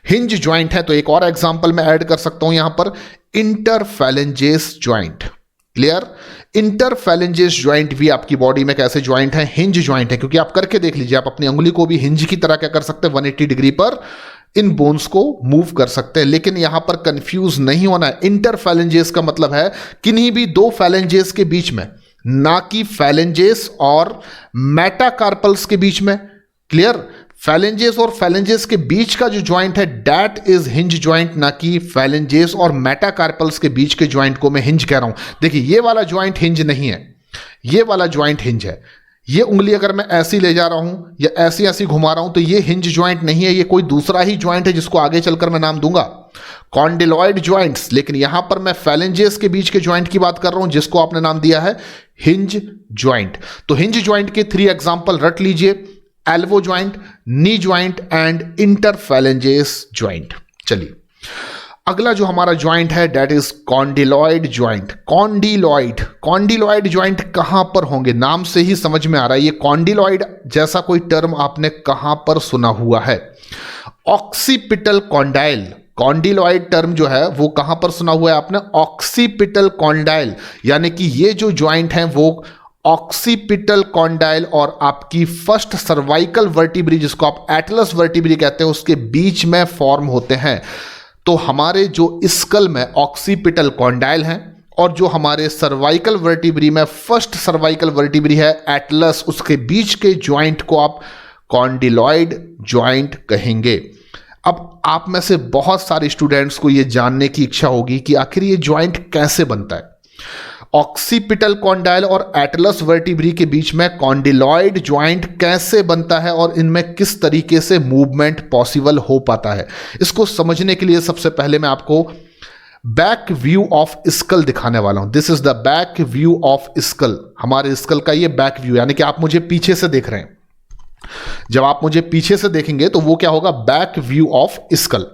हिंज ज्वाइंट है। तो एक और एग्जांपल मैं ऐड कर सकता हूं यहां पर, इंटरफैलेंजेस ज्वाइंट। क्लियर? इंटरफैलेंजेस ज्वाइंट भी आपकी बॉडी में कैसे ज्वाइंट है? हिंज ज्वाइंट है। क्योंकि आप करके देख लीजिए, आप अपनी उंगली को भी हिंज की तरह क्या कर सकते हैं? 180 डिग्री पर इन बोन्स को मूव कर सकते हैं। लेकिन यहां पर कंफ्यूज नहीं होना है। इंटरफैलेंजेस का मतलब है किन्हीं भी 2 फैलेंजेस के बीच में, ना कि फैलेंजेस और मेटाकार्पल्स के बीच में। क्लियर? फैलेंजेस और फैलेंजेस के बीच का जो ज्वाइंट है दैट इज हिंज ज्वाइंट, ना कि फैलेंजेस और मेटाकार्पल्स के बीच के ज्वाइंट को मैं हिंज कह रहा हूं। देखिए, ये वाला ज्वाइंट हिंज नहीं है, ये वाला ज्वाइंट हिंज है। ये उंगली अगर मैं ऐसी ले जा रहा हूं या ऐसी ऐसी घुमा रहा हूं तो ये हिंज ज्वाइंट नहीं है, ये कोई दूसरा ही ज्वाइंट है जिसको आगे चलकर मैं नाम दूंगा कॉन्डिलॉइड ज्वाइंट्स। लेकिन यहां पर मैं फैलेंजेस के बीच के ज्वाइंट की बात कर रहा हूं जिसको आपने नाम दिया है हिंज ज्वाइंट। तो हिंज ज्वाइंट के 3 एग्जांपल रट लीजिए, elbow joint, knee joint and interphalanges joint. चलिए, अगला जो हमारा ज्वाइंट है that is condyloid joint. Condyloid joint कहां पर होंगे? नाम से ही समझ में आ रहा है ये कॉन्डिलॉइड जैसा कोई टर्म आपने कहां पर सुना हुआ है? Occipital condyle. कॉन्डिलॉइड टर्म जो है वो कहां पर सुना हुआ है आपने? Occipital condyle. यानी कि ये जो ज्वाइंट है वो ऑक्सीपिटल कॉन्डाइल और आपकी फर्स्ट सर्वाइकल वर्टिब्री जिसको आप एटलस वर्टिब्री कहते हैं उसके बीच में फॉर्म होते हैं। तो हमारे जो स्कल में ऑक्सीपिटल कॉन्डाइल हैं और जो हमारे सर्वाइकल वर्टिब्री में फर्स्ट सर्वाइकल वर्टिब्री है एटलस, उसके बीच के ज्वाइंट को आप कॉन्डिलॉइड ज्वाइंट कहेंगे। अब आप में से बहुत सारे स्टूडेंट्स को यह जानने की इच्छा होगी कि आखिर ये ज्वाइंट कैसे बनता है। ऑक्सीपिटल कॉन्डाइल और एटलस वर्टिब्री के बीच में कॉन्डिलॉइड ज्वाइंट कैसे बनता है और इनमें किस तरीके से मूवमेंट पॉसिबल हो पाता है, इसको समझने के लिए सबसे पहले मैं आपको बैक व्यू ऑफ स्कल दिखाने वाला हूं। This is the back view of skull. हमारे स्कल का ये बैक व्यू, यानी कि आप मुझे पीछे से देख रहे हैं। जब आप मुझे पीछे से देखेंगे तो वो क्या होगा, बैक व्यू ऑफ स्कल।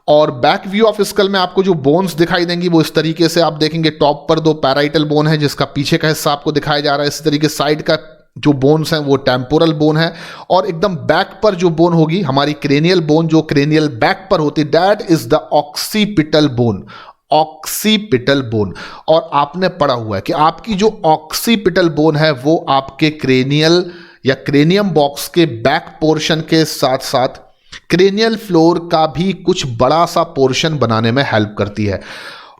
और बैक व्यू ऑफ स्कल में आपको जो बोन्स दिखाई देंगी वो इस तरीके से आप देखेंगे। टॉप पर 2 पैराइटल बोन है जिसका पीछे का हिस्सा आपको दिखाया जा रहा है। इसी तरीके साइड का जो बोन्स हैं वो टेम्पोरल बोन है, और एकदम बैक पर जो बोन होगी हमारी क्रेनियल बोन, जो क्रेनियल बैक पर होती है, that is the occipital bone. Occipital bone. और आपने पढ़ा हुआ है कि आपकी जो ऑक्सीपिटल बोन है वो आपके क्रेनियल या क्रेनियम बॉक्स के बैक पोर्शन के साथ साथ क्रेनियल फ्लोर का भी कुछ बड़ा सा पोर्शन बनाने में हेल्प करती है।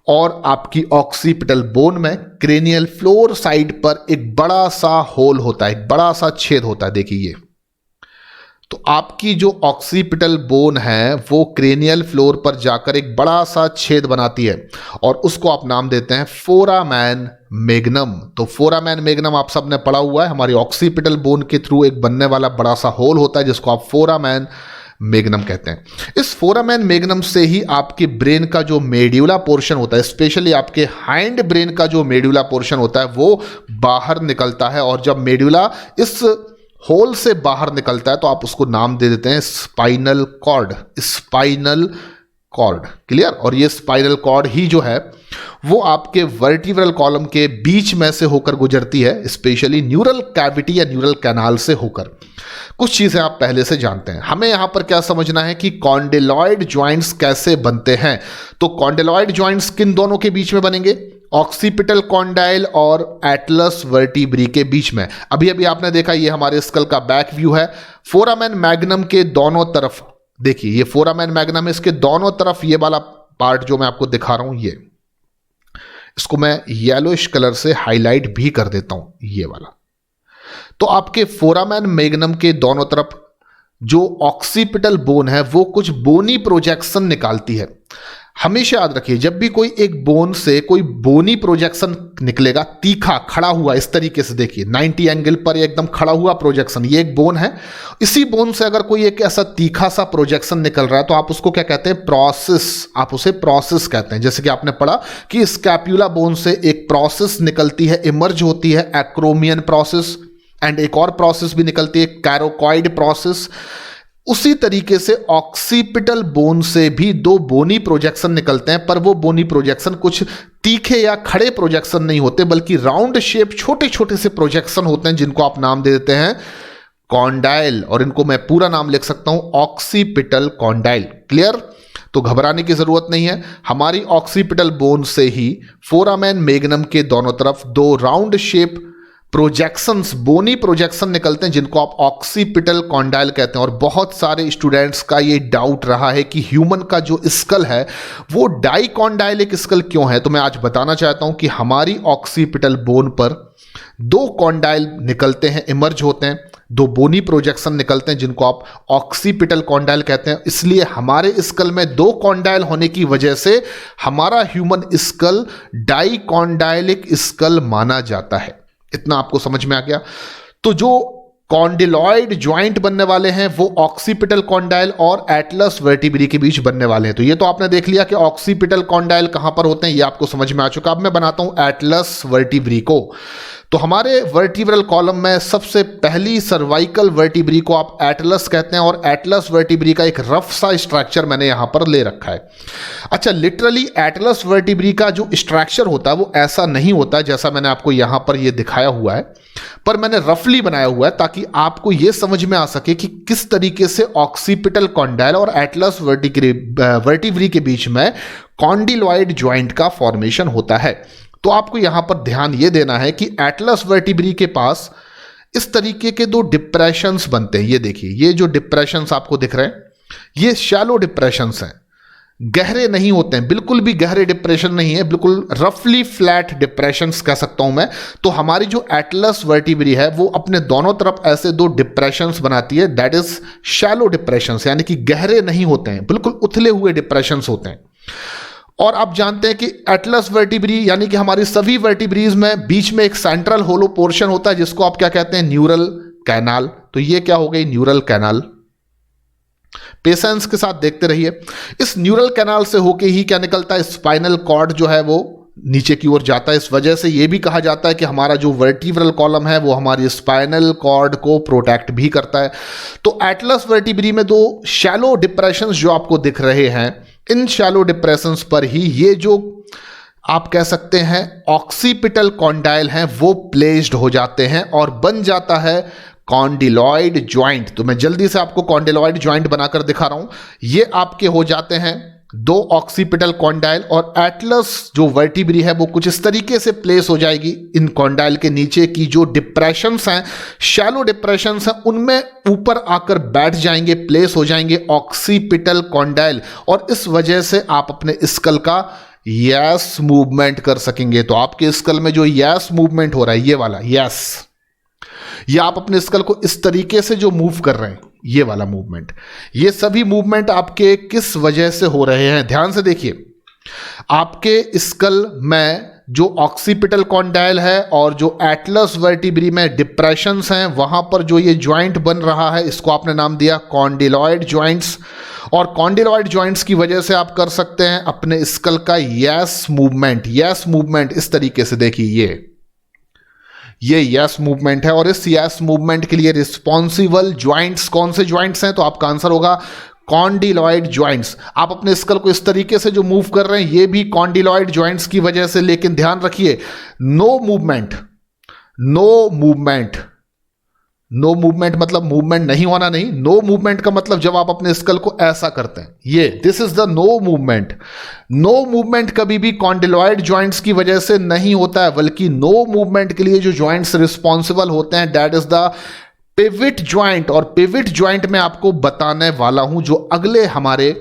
और आपकी ऑक्सीपिटल बोन में क्रेनियल फ्लोर साइड पर एक बड़ा सा होल होता है, एक बड़ा सा छेद होता है। देखिए ये तो आपकी जो ऑक्सीपिटल बोन है वो क्रेनियल फ्लोर पर जाकर एक बड़ा सा छेद बनाती है और उसको आप नाम देते हैं फोरामेन मैग्नम। तो फोरामेन मैग्नम आप सबने पढ़ा हुआ है, हमारी ऑक्सीपिटल बोन के थ्रू एक बनने वाला बड़ा सा होल होता है जिसको आप फोरामेन मैग्नम कहते हैं। इस फोरामेन मैग्नम से ही आपके ब्रेन का जो मेड्यूला पोर्शन होता है, स्पेशली आपके हाइंड ब्रेन का जो मेड्यूला पोर्शन होता है वो बाहर निकलता है। और जब मेड्यूला इस होल से बाहर निकलता है तो आप उसको नाम दे देते हैं spinal cord. Spinal cord, clear. और ये स्पाइनल कॉर्ड ही जो है वो आपके वर्टिब्रल कॉलम के बीच में से होकर गुजरती है, स्पेशली न्यूरल कैविटी या न्यूरल कैनाल से होकर। कुछ चीजें आप पहले से जानते हैं। हमें यहां पर क्या समझना है कि कॉन्डिलॉइड ज्वाइंट्स कैसे बनते हैं। तो कॉन्डिलॉइड ज्वाइंट्स किन दोनों के बीच में बनेंगे, ऑक्सीपिटल कॉन्डाइल और एटलस वर्टिब्री के बीच में। अभी अभी आपने देखा ये हमारे स्कल का बैक व्यू है। फोरामेन मैग्नम के दोनों तरफ देखिए, ये फोरामेन मैग्नम है, इसके दोनों तरफ ये वाला पार्ट जो मैं आपको दिखा रहा हूं, ये इसको मैं येलोइश कलर से हाईलाइट भी कर देता हूं, ये वाला। तो आपके फोरामेन मैग्नम के दोनों तरफ जो ऑक्सीपिटल बोन है वो कुछ बोनी प्रोजेक्शन निकालती है। हमेशा याद रखिए, जब भी कोई एक बोन से कोई बोनी प्रोजेक्शन निकलेगा, तीखा खड़ा हुआ, इस तरीके से देखिए 90 एंगल पर एकदम खड़ा हुआ प्रोजेक्शन, ये एक बोन है। इसी बोन से अगर कोई एक ऐसा तीखा सा प्रोजेक्शन निकल रहा है तो आप उसको क्या कहते हैं, प्रोसेस। आप उसे प्रोसेस कहते हैं। जैसे कि आपने पढ़ा कि स्कैपुला बोन से एक प्रोसेस निकलती है, इमर्ज होती है, एक्रोमियन प्रोसेस, एंड एक और प्रोसेस भी निकलती है, कैरोकॉइड प्रोसेस। उसी तरीके से ऑक्सीपिटल बोन से भी 2 बोनी प्रोजेक्शन निकलते हैं, पर वो बोनी प्रोजेक्शन कुछ तीखे या खड़े प्रोजेक्शन नहीं होते, बल्कि राउंड शेप छोटे छोटे से प्रोजेक्शन होते हैं जिनको आप नाम दे देते हैं कॉन्डाइल। और इनको मैं पूरा नाम लिख सकता हूं, ऑक्सीपिटल कॉन्डाइल। क्लियर। तो घबराने की जरूरत नहीं है। हमारी ऑक्सीपिटल बोन से ही फोरामेन मैग्नम के दोनों तरफ 2 राउंड शेप प्रोजेक्शंस, बोनी प्रोजेक्शन निकलते हैं जिनको आप ऑक्सीपिटल कॉन्डाइल कहते हैं। और बहुत सारे स्टूडेंट्स का ये डाउट रहा है कि ह्यूमन का जो स्कल है वो डाइकॉन्डाइलिक स्कल क्यों है। तो मैं आज बताना चाहता हूं कि हमारी ऑक्सीपिटल बोन पर 2 कॉन्डाइल निकलते हैं, इमर्ज होते हैं, 2 बोनी प्रोजेक्शन निकलते हैं जिनको आप ऑक्सीपिटल कॉन्डाइल कहते हैं। इसलिए हमारे स्कल में 2 कॉन्डाइल होने की वजह से हमारा ह्यूमन स्कल डाइकॉन्डाइलिक स्कल माना जाता है। इतना आपको समझ में आ गया। तो जो कॉन्डिलॉइड ज्वाइंट बनने वाले हैं वो ऑक्सीपिटल कॉन्डाइल और एटलस वर्टिब्री के बीच बनने वाले हैं। तो ये तो आपने देख लिया कि ऑक्सीपिटल कॉन्डाइल कहां पर होते हैं, ये आपको समझ में आ चुका। अब मैं बनाता हूं एटलस वर्टिब्री को। तो हमारे वर्टिब्रल कॉलम में सबसे पहली सर्वाइकल वर्टिब्री को आप एटलस कहते हैं, और एटलस वर्टिब्री का एक रफ सा स्ट्रक्चर मैंने यहां पर ले रखा है। अच्छा, लिटरली एटलस वर्टिब्री का जो स्ट्रक्चर होता है वो ऐसा नहीं होता जैसा मैंने आपको यहां पर ये दिखाया हुआ है, पर मैंने रफली बनाया हुआ है ताकि आपको यह समझ में आ सके कि किस तरीके से ऑक्सीपिटल कॉन्डाइल और एटलस वर्टिब्री के बीच में कॉन्डिलॉइड ज्वाइंट का फॉर्मेशन होता है। तो आपको यहां पर ध्यान यह देना है कि एटलस वर्टिब्री के पास इस तरीके के 2 डिप्रेशंस बनते हैं। ये देखिए, ये जो डिप्रेशंस आपको दिख रहे हैं ये शैलो डिप्रेशंस हैं। गहरे नहीं होते हैं, बिल्कुल भी गहरे डिप्रेशन नहीं है, बिल्कुल रफली फ्लैट डिप्रेशन कह सकता हूं मैं। तो हमारी जो एटलस वर्टिब्री है वो अपने दोनों तरफ ऐसे दो डिप्रेशंस बनाती है, दैट इज शैलो डिप्रेशंस, यानी कि गहरे नहीं होते हैं, बिल्कुल उथले हुए डिप्रेशंस होते हैं। और आप जानते हैं कि एटलस वर्टिब्री यानी कि हमारी सभी वर्टिब्रीज में बीच में एक सेंट्रल होलो पोर्शन होता है जिसको आप क्या कहते हैं, न्यूरल कैनाल। तो ये क्या हो गई, न्यूरल कैनाल। पेशेंस के साथ देखते रहिए। इस न्यूरल कैनाल से होके ही क्या निकलता है, स्पाइनल कॉर्ड जो है वो नीचे की ओर जाता है। इस वजह से ये भी कहा जाता है कि हमारा जो वर्टिब्रल कॉलम है वो हमारी स्पाइनल कॉर्ड को प्रोटेक्ट भी करता है। तो एटलस वर्टिब्री में दो शैलो डिप्रेशंस जो आपको दिख रहे हैं, इन शैलो डिप्रेशंस पर ही ये जो आप कह सकते हैं ऑक्सीपिटल कॉन्डाइल हैं वो प्लेस्ड हो जाते हैं और बन जाता है कॉन्डिलॉइड ज्वाइंट। तो मैं जल्दी से आपको कॉन्डिलॉइड ज्वाइंट बनाकर दिखा रहा हूं। ये आपके हो जाते हैं दो ऑक्सीपिटल कॉन्डाइल, और एटलस जो वर्टिब्री है वो कुछ इस तरीके से प्लेस हो जाएगी। इन कॉन्डाइल के नीचे की जो डिप्रेशंस हैं, शैलो डिप्रेशंस हैं, उनमें ऊपर आकर बैठ जाएंगे, प्लेस हो जाएंगे ऑक्सीपिटल कॉन्डाइल, और इस वजह से आप अपने स्कल का यस मूवमेंट कर सकेंगे। तो आपके स्कल में जो यस मूवमेंट हो रहा है, ये वाला यस, ये आप अपने स्कल को इस तरीके से जो मूव कर रहे हैं, ये वाला मूवमेंट, ये सभी मूवमेंट आपके किस वजह से हो रहे हैं, ध्यान से देखिए। आपके स्कल में जो ऑक्सीपिटल कॉन्डाइल है और जो एटलस वर्टिब्री में डिप्रेशंस हैं, वहां पर जो ये ज्वाइंट बन रहा है, इसको आपने नाम दिया कॉन्डिलॉइड ज्वाइंट्स। और कॉन्डिलॉइड ज्वाइंट्स की वजह से आप कर सकते हैं अपने स्कल का यस मूवमेंट। यस मूवमेंट इस तरीके से देखिए, ये यस मूवमेंट है, और इस यस मूवमेंट के लिए रिस्पॉन्सिबल ज्वाइंट्स कौन से ज्वाइंट्स हैं, तो आपका आंसर होगा कॉन्डिलॉइड ज्वाइंट्स। आप अपने स्कल को इस तरीके से जो मूव कर रहे हैं, ये भी कॉन्डिलॉइड ज्वाइंट्स की वजह से। लेकिन ध्यान रखिए, no movement, no movement, no movement मतलब मूवमेंट नहीं होना नहीं। नो मूवमेंट का मतलब जब आप अपने स्कल को ऐसा करते हैं, ये this is the no movement. No movement कभी भी कॉन्डिलॉइड ज्वाइंट्स की वजह से नहीं होता है, बल्कि नो मूवमेंट के लिए जो ज्वाइंट्स रिस्पॉन्सिबल होते हैं, that is the pivot joint. और पिविट ज्वाइंट में आपको बताने वाला हूं जो अगले हमारे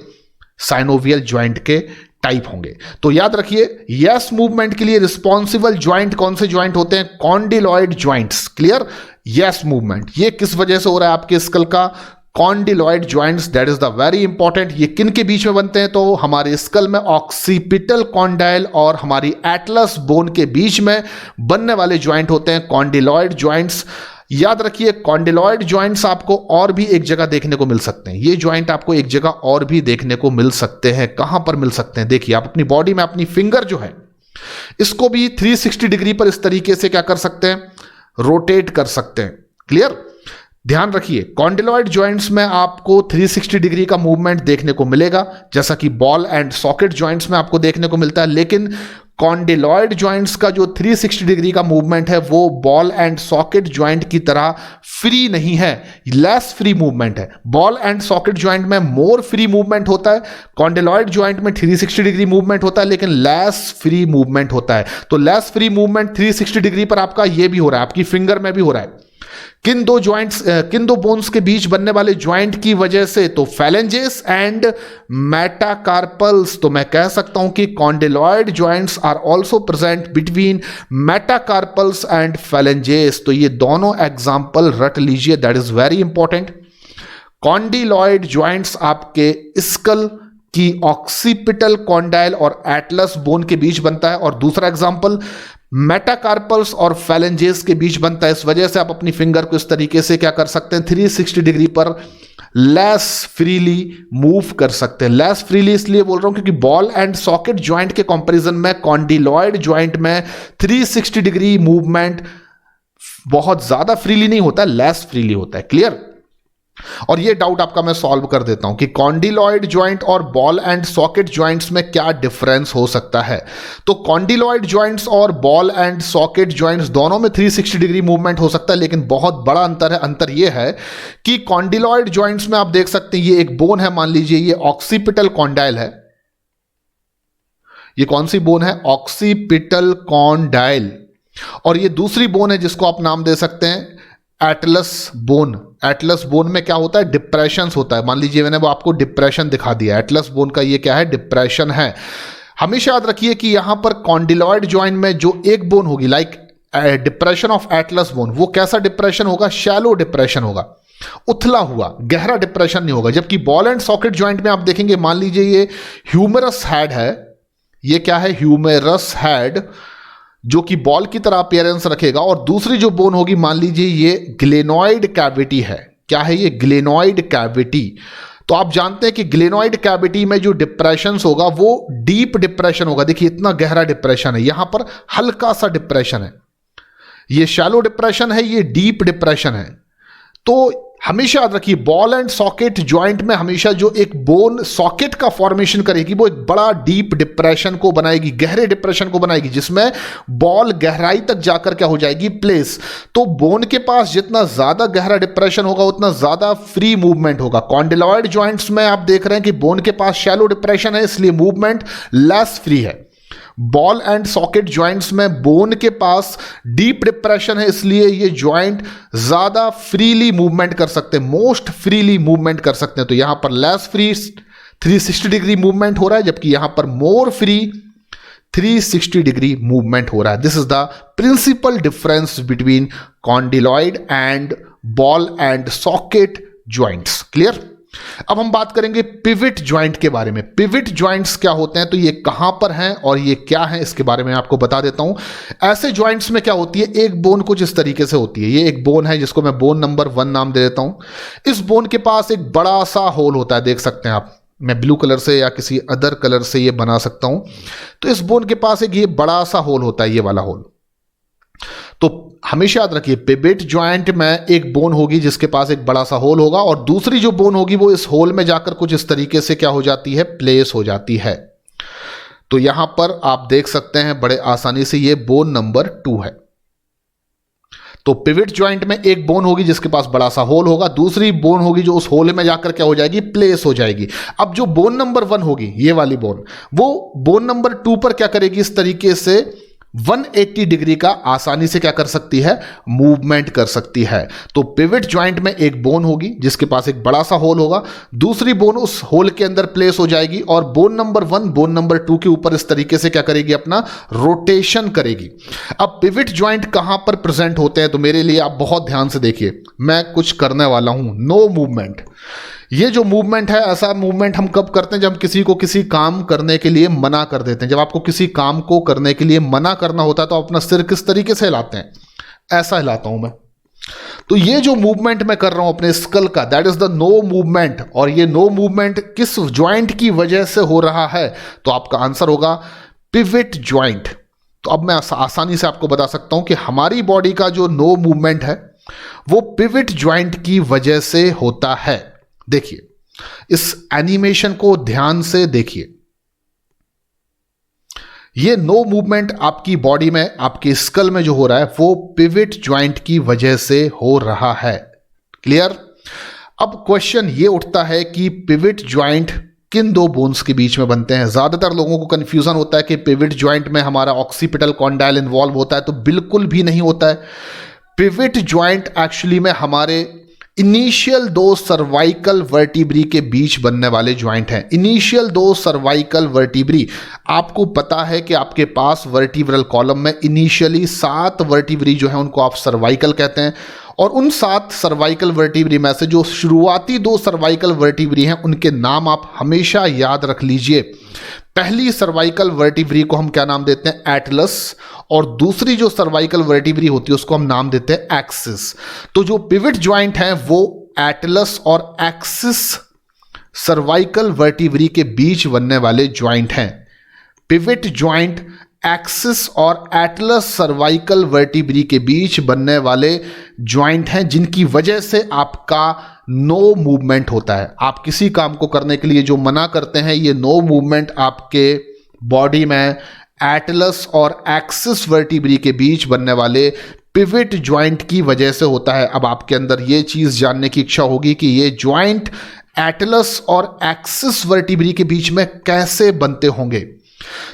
साइनोवियल ज्वाइंट के टाइप होंगे। तो याद रखिए, यस मूवमेंट के लिए रिस्पॉन्सिबल ज्वाइंट कौन से ज्वाइंट होते हैं, condyloid joints. Clear, yes movement ये किस वजह से हो रहा है आपके स्कल का, condyloid joints, that is the very important. ये किन के बीच में बनते हैं, तो हमारे स्कल में ऑक्सीपिटल कॉन्डाइल और हमारी एटलस बोन के बीच में बनने वाले ज्वाइंट होते हैं कॉन्डिलॉइड ज्वाइंट्स। याद रखिए, कॉन्डिलॉइड ज्वाइंट्स आपको और भी एक जगह देखने को मिल सकते हैं। ये ज्वाइंट आपको एक जगह और भी देखने को मिल सकते हैं। कहां पर मिल सकते हैं, देखिए आप अपनी बॉडी में अपनी फिंगर जो है इसको भी 360 डिग्री पर इस तरीके से क्या कर सकते हैं, रोटेट कर सकते हैं। क्लियर, ध्यान रखिए, कॉन्डिलॉइड ज्वाइंट्स में आपको 360 डिग्री का मूवमेंट देखने को मिलेगा, जैसा कि बॉल एंड सॉकेट ज्वाइंट्स में आपको देखने को मिलता है। लेकिन कॉन्डिलॉइड ज्वाइंट्स का जो 360 डिग्री का मूवमेंट है वो बॉल एंड सॉकेट ज्वाइंट की तरह फ्री नहीं है, लेस फ्री मूवमेंट है। बॉल एंड सॉकेट ज्वाइंट में मोर फ्री मूवमेंट होता है, कॉन्डिलॉइड ज्वाइंट में 360 डिग्री मूवमेंट होता है, लेकिन लेस फ्री मूवमेंट होता है। तो लेस फ्री मूवमेंट 360 डिग्री पर आपका ये भी हो रहा है, आपकी फिंगर में भी हो रहा है। किन दो ज्वाइंट्स, किन दो बोन्स के बीच बनने वाले ज्वाइंट की वजह से, तो फैलेंजेस एंड मेटाकार्पल्स। तो मैं कह सकता हूं कि condyloid joints are also present between metacarpals and phalanges. तो ये दोनों एग्जांपल रट लीजिए, that is very important. Condyloid joints आपके स्कल की ऑक्सीपिटल कॉन्डाइल और एटलस बोन के बीच बनता है, और दूसरा एग्जांपल मेटाकार्पल्स और फैलेंजेस के बीच बनता है। इस वजह से आप अपनी फिंगर को इस तरीके से क्या कर सकते हैं, 360 डिग्री पर लेस फ्रीली मूव कर सकते हैं। लेस फ्रीली इसलिए बोल रहा हूं क्योंकि बॉल एंड सॉकेट ज्वाइंट के कंपैरिजन में कॉन्डिलॉइड ज्वाइंट में 360 डिग्री मूवमेंट बहुत ज्यादा फ्रीली नहीं होता, लेस फ्रीली होता है। क्लियर, और ये डाउट आपका मैं सॉल्व कर देता हूं कि कॉन्डिलॉइड ज्वाइंट और बॉल एंड सॉकेट ज्वाइंट्स में क्या डिफरेंस हो सकता है। तो कॉन्डिलॉइड ज्वाइंट्स और बॉल एंड सॉकेट ज्वाइंट्स दोनों में 360 डिग्री मूवमेंट हो सकता है, लेकिन बहुत बड़ा अंतर है। अंतर ये है कि कॉन्डिलॉइड ज्वाइंट्स में आप देख सकते हैं, ये एक बोन है, मान लीजिए ये ऑक्सीपिटल कॉन्डाइल है। ये कौन सी बोन है, ऑक्सीपिटल कॉन्डाइल। और ये दूसरी बोन है जिसको आप नाम दे सकते हैं एटलस बोन, एटलस बोन में क्या होता है, डिप्रेशन होता है। मान लीजिए मैंने वो आपको डिप्रेशन दिखा दिया, एटलस बोन का ये क्या है, डिप्रेशन है। हमेशा याद रखिए कि यहां पर कॉन्डिलॉइड जॉइंट में जो एक बोन होगी, like depression of Atlas bone, वो कैसा डिप्रेशन होगा, शैलो डिप्रेशन होगा, उथला हुआ, गहरा डिप्रेशन नहीं होगा। जबकि बॉल एंड सॉकेट जॉइंट में आप देखेंगे, मान लीजिए ये ह्यूमरस हेड है, ये क्या है, ह्यूमरस हेड, जो कि बॉल की तरह अपीयरेंस रखेगा, और दूसरी जो बोन होगी, मान लीजिए ये ग्लेनॉइड कैविटी है। क्या है ये, ग्लेनॉइड कैविटी। तो आप जानते हैं कि ग्लेनॉइड कैविटी में जो डिप्रेशन होगा वो डीप डिप्रेशन होगा। देखिए इतना गहरा डिप्रेशन है, यहां पर हल्का सा डिप्रेशन है, ये शैलो डिप्रेशन है, ये डीप डिप्रेशन है। तो हमेशा याद रखिए, बॉल एंड सॉकेट जॉइंट में हमेशा जो एक बोन सॉकेट का फॉर्मेशन करेगी वो एक बड़ा डीप डिप्रेशन को बनाएगी, गहरे डिप्रेशन को बनाएगी, जिसमें बॉल गहराई तक जाकर क्या हो जाएगी, प्लेस। तो बोन के पास जितना ज्यादा गहरा डिप्रेशन होगा उतना ज्यादा फ्री मूवमेंट होगा। कॉन्डिलॉइड जॉइंट्स में आप देख रहे हैं कि बोन के पास शैलो डिप्रेशन है, इसलिए मूवमेंट लेस फ्री है। बॉल एंड सॉकेट जॉइंट्स में बोन के पास डीप डिप्रेशन है, इसलिए ये जॉइंट ज्यादा फ्रीली मूवमेंट कर सकते हैं, मोस्ट फ्रीली मूवमेंट कर सकते हैं। तो यहां पर लेस फ्री 360 डिग्री मूवमेंट हो रहा है, जबकि यहां पर मोर फ्री 360 डिग्री मूवमेंट हो रहा है। This is the principal difference between condyloid and ball and socket joints. Clear. अब हम बात करेंगे पिविट जॉइंट के बारे में। पिविट जॉइंट्स क्या होते हैं, तो ये कहां पर हैं और ये क्या है, इसके बारे में आपको बता देता हूं। ऐसे जॉइंट्स में क्या होती है, एक बोन कुछ इस तरीके से होती है। ये एक बोन है जिसको मैं बोन नंबर 1 नाम दे देता हूं। इस बोन के पास एक बड़ा सा होल होता है, देख सकते हैं आप। मैं ब्लू कलर से या किसी अदर कलर से ये बना सकता हूं। तो इस बोन के पास एक ये बड़ा सा होल होता है, ये वाला होल। तो हमेशा याद रखिए, पिविट जॉइंट में एक बोन होगी जिसके पास एक बड़ा सा होल होगा, और दूसरी जो बोन होगी वो इस होल में जाकर कुछ इस तरीके से क्या हो जाती है, प्लेस हो जाती है। तो यहां पर आप देख सकते हैं बड़े आसानी से, ये बोन नंबर 2 है। तो पिविट जॉइंट में एक बोन होगी जिसके पास बड़ा सा होल होगा, दूसरी बोन होगी जो उस होल में जाकर क्या हो जाएगी, प्लेस हो जाएगी। अब जो बोन नंबर 1 होगी, ये वाली बोन, वो बोन नंबर 2 पर क्या करेगी, इस तरीके से 180 डिग्री का आसानी से क्या कर सकती है, मूवमेंट कर सकती है। तो पिविट जॉइंट में एक बोन होगी जिसके पास एक बड़ा सा होल होगा, दूसरी बोन उस होल के अंदर प्लेस हो जाएगी, और बोन नंबर 1 बोन नंबर 2 के ऊपर इस तरीके से क्या करेगी, अपना रोटेशन करेगी। अब पिविट जॉइंट कहां पर प्रेजेंट होते हैं, तो मेरे लिए आप बहुत ध्यान से देखिए, मैं कुछ करने वाला हूं, नो मूवमेंट। ये जो मूवमेंट है, ऐसा मूवमेंट हम कब करते हैं, जब किसी को किसी काम करने के लिए मना कर देते हैं। जब आपको किसी काम को करने के लिए मना करना होता है तो अपना सिर किस तरीके से हिलाते हैं, ऐसा हिलाता हूं मैं। तो ये जो मूवमेंट मैं कर रहा हूं अपने स्कल का, that is the no movement. और ये नो मूवमेंट किस जॉइंट की वजह से हो रहा है, तो आपका आंसर होगा पिविट जॉइंट। तो अब मैं आसानी से आपको बता सकता हूं कि हमारी बॉडी का जो नो मूवमेंट है वो पिविट जॉइंट की वजह से होता है। देखिए इस एनिमेशन को ध्यान से देखिए, ये नो मूवमेंट आपकी बॉडी में, आपके स्कल में जो हो रहा है वो पिविट जॉइंट की वजह से हो रहा है। क्लियर। अब क्वेश्चन ये उठता है कि पिविट जॉइंट किन दो बोन्स के बीच में बनते हैं। ज्यादातर लोगों को कंफ्यूजन होता है कि पिविट जॉइंट में हमारा ऑक्सीपिटल कॉन्डाइल इन्वॉल्व होता है, तो बिल्कुल भी नहीं होता है। पिविट जॉइंट एक्चुअली में हमारे इनिशियल 2 सर्वाइकल वर्टिब्री के बीच बनने वाले ज्वाइंट हैं। इनिशियल 2 सर्वाइकल वर्टिब्री, आपको पता है कि आपके पास वर्टिब्रल कॉलम में इनिशियली 7 वर्टिब्री जो है उनको आप सर्वाइकल कहते हैं, और उन 7 सर्वाइकल वर्टिब्री में से जो शुरुआती 2 सर्वाइकल वर्टिब्री हैं उनके नाम आप हमेशा याद रख लीजिए। पहली सर्वाइकल वर्टिब्री को हम क्या नाम देते हैं, एटलस, और दूसरी जो सर्वाइकल वर्टिब्री होती है उसको हम नाम देते हैं एक्सिस। तो जो पिविट जॉइंट हैं वो एटलस और एक्सिस सर्वाइकल वर्टिब्री के बीच बनने वाले जॉइंट हैं। पिविट जॉइंट एक्सिस और एटलस सर्वाइकल वर्टिब्री के बीच बनने वाले जॉइंट हैं, जिनकी वजह से आपका नो मूवमेंट होता है। आप किसी काम को करने के लिए जो मना करते हैं, ये नो मूवमेंट आपके बॉडी में एटलस और एक्सिस वर्टिब्री के बीच बनने वाले पिविट जॉइंट की वजह से होता है। अब आपके अंदर ये चीज जानने की इच्छा होगी कि ये जॉइंट एटलस और एक्सिस वर्टिब्री के बीच में कैसे बनते होंगे।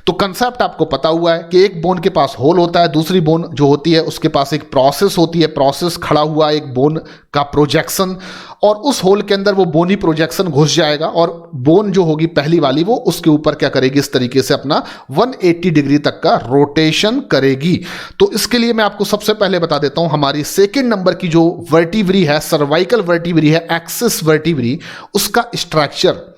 तो कंसेप्ट आपको पता हुआ है कि एक बोन के पास होल होता है, दूसरी बोन जो होती है उसके पास एक प्रोसेस होती है, प्रोसेस खड़ा हुआ एक बोन का प्रोजेक्शन, और उस होल के अंदर वो बोनी प्रोजेक्शन घुस जाएगा और बोन जो होगी पहली वाली वो उसके ऊपर क्या करेगी, इस तरीके से अपना 180 डिग्री तक का रोटेशन करेगी। तो इसके लिए मैं आपको सबसे पहले बता देता हूं हमारी सेकेंड नंबर की जो वर्टिब्री है, सर्वाइकल वर्टिब्री है, एक्सिस वर्टिब्री, उसका स्ट्रक्चर।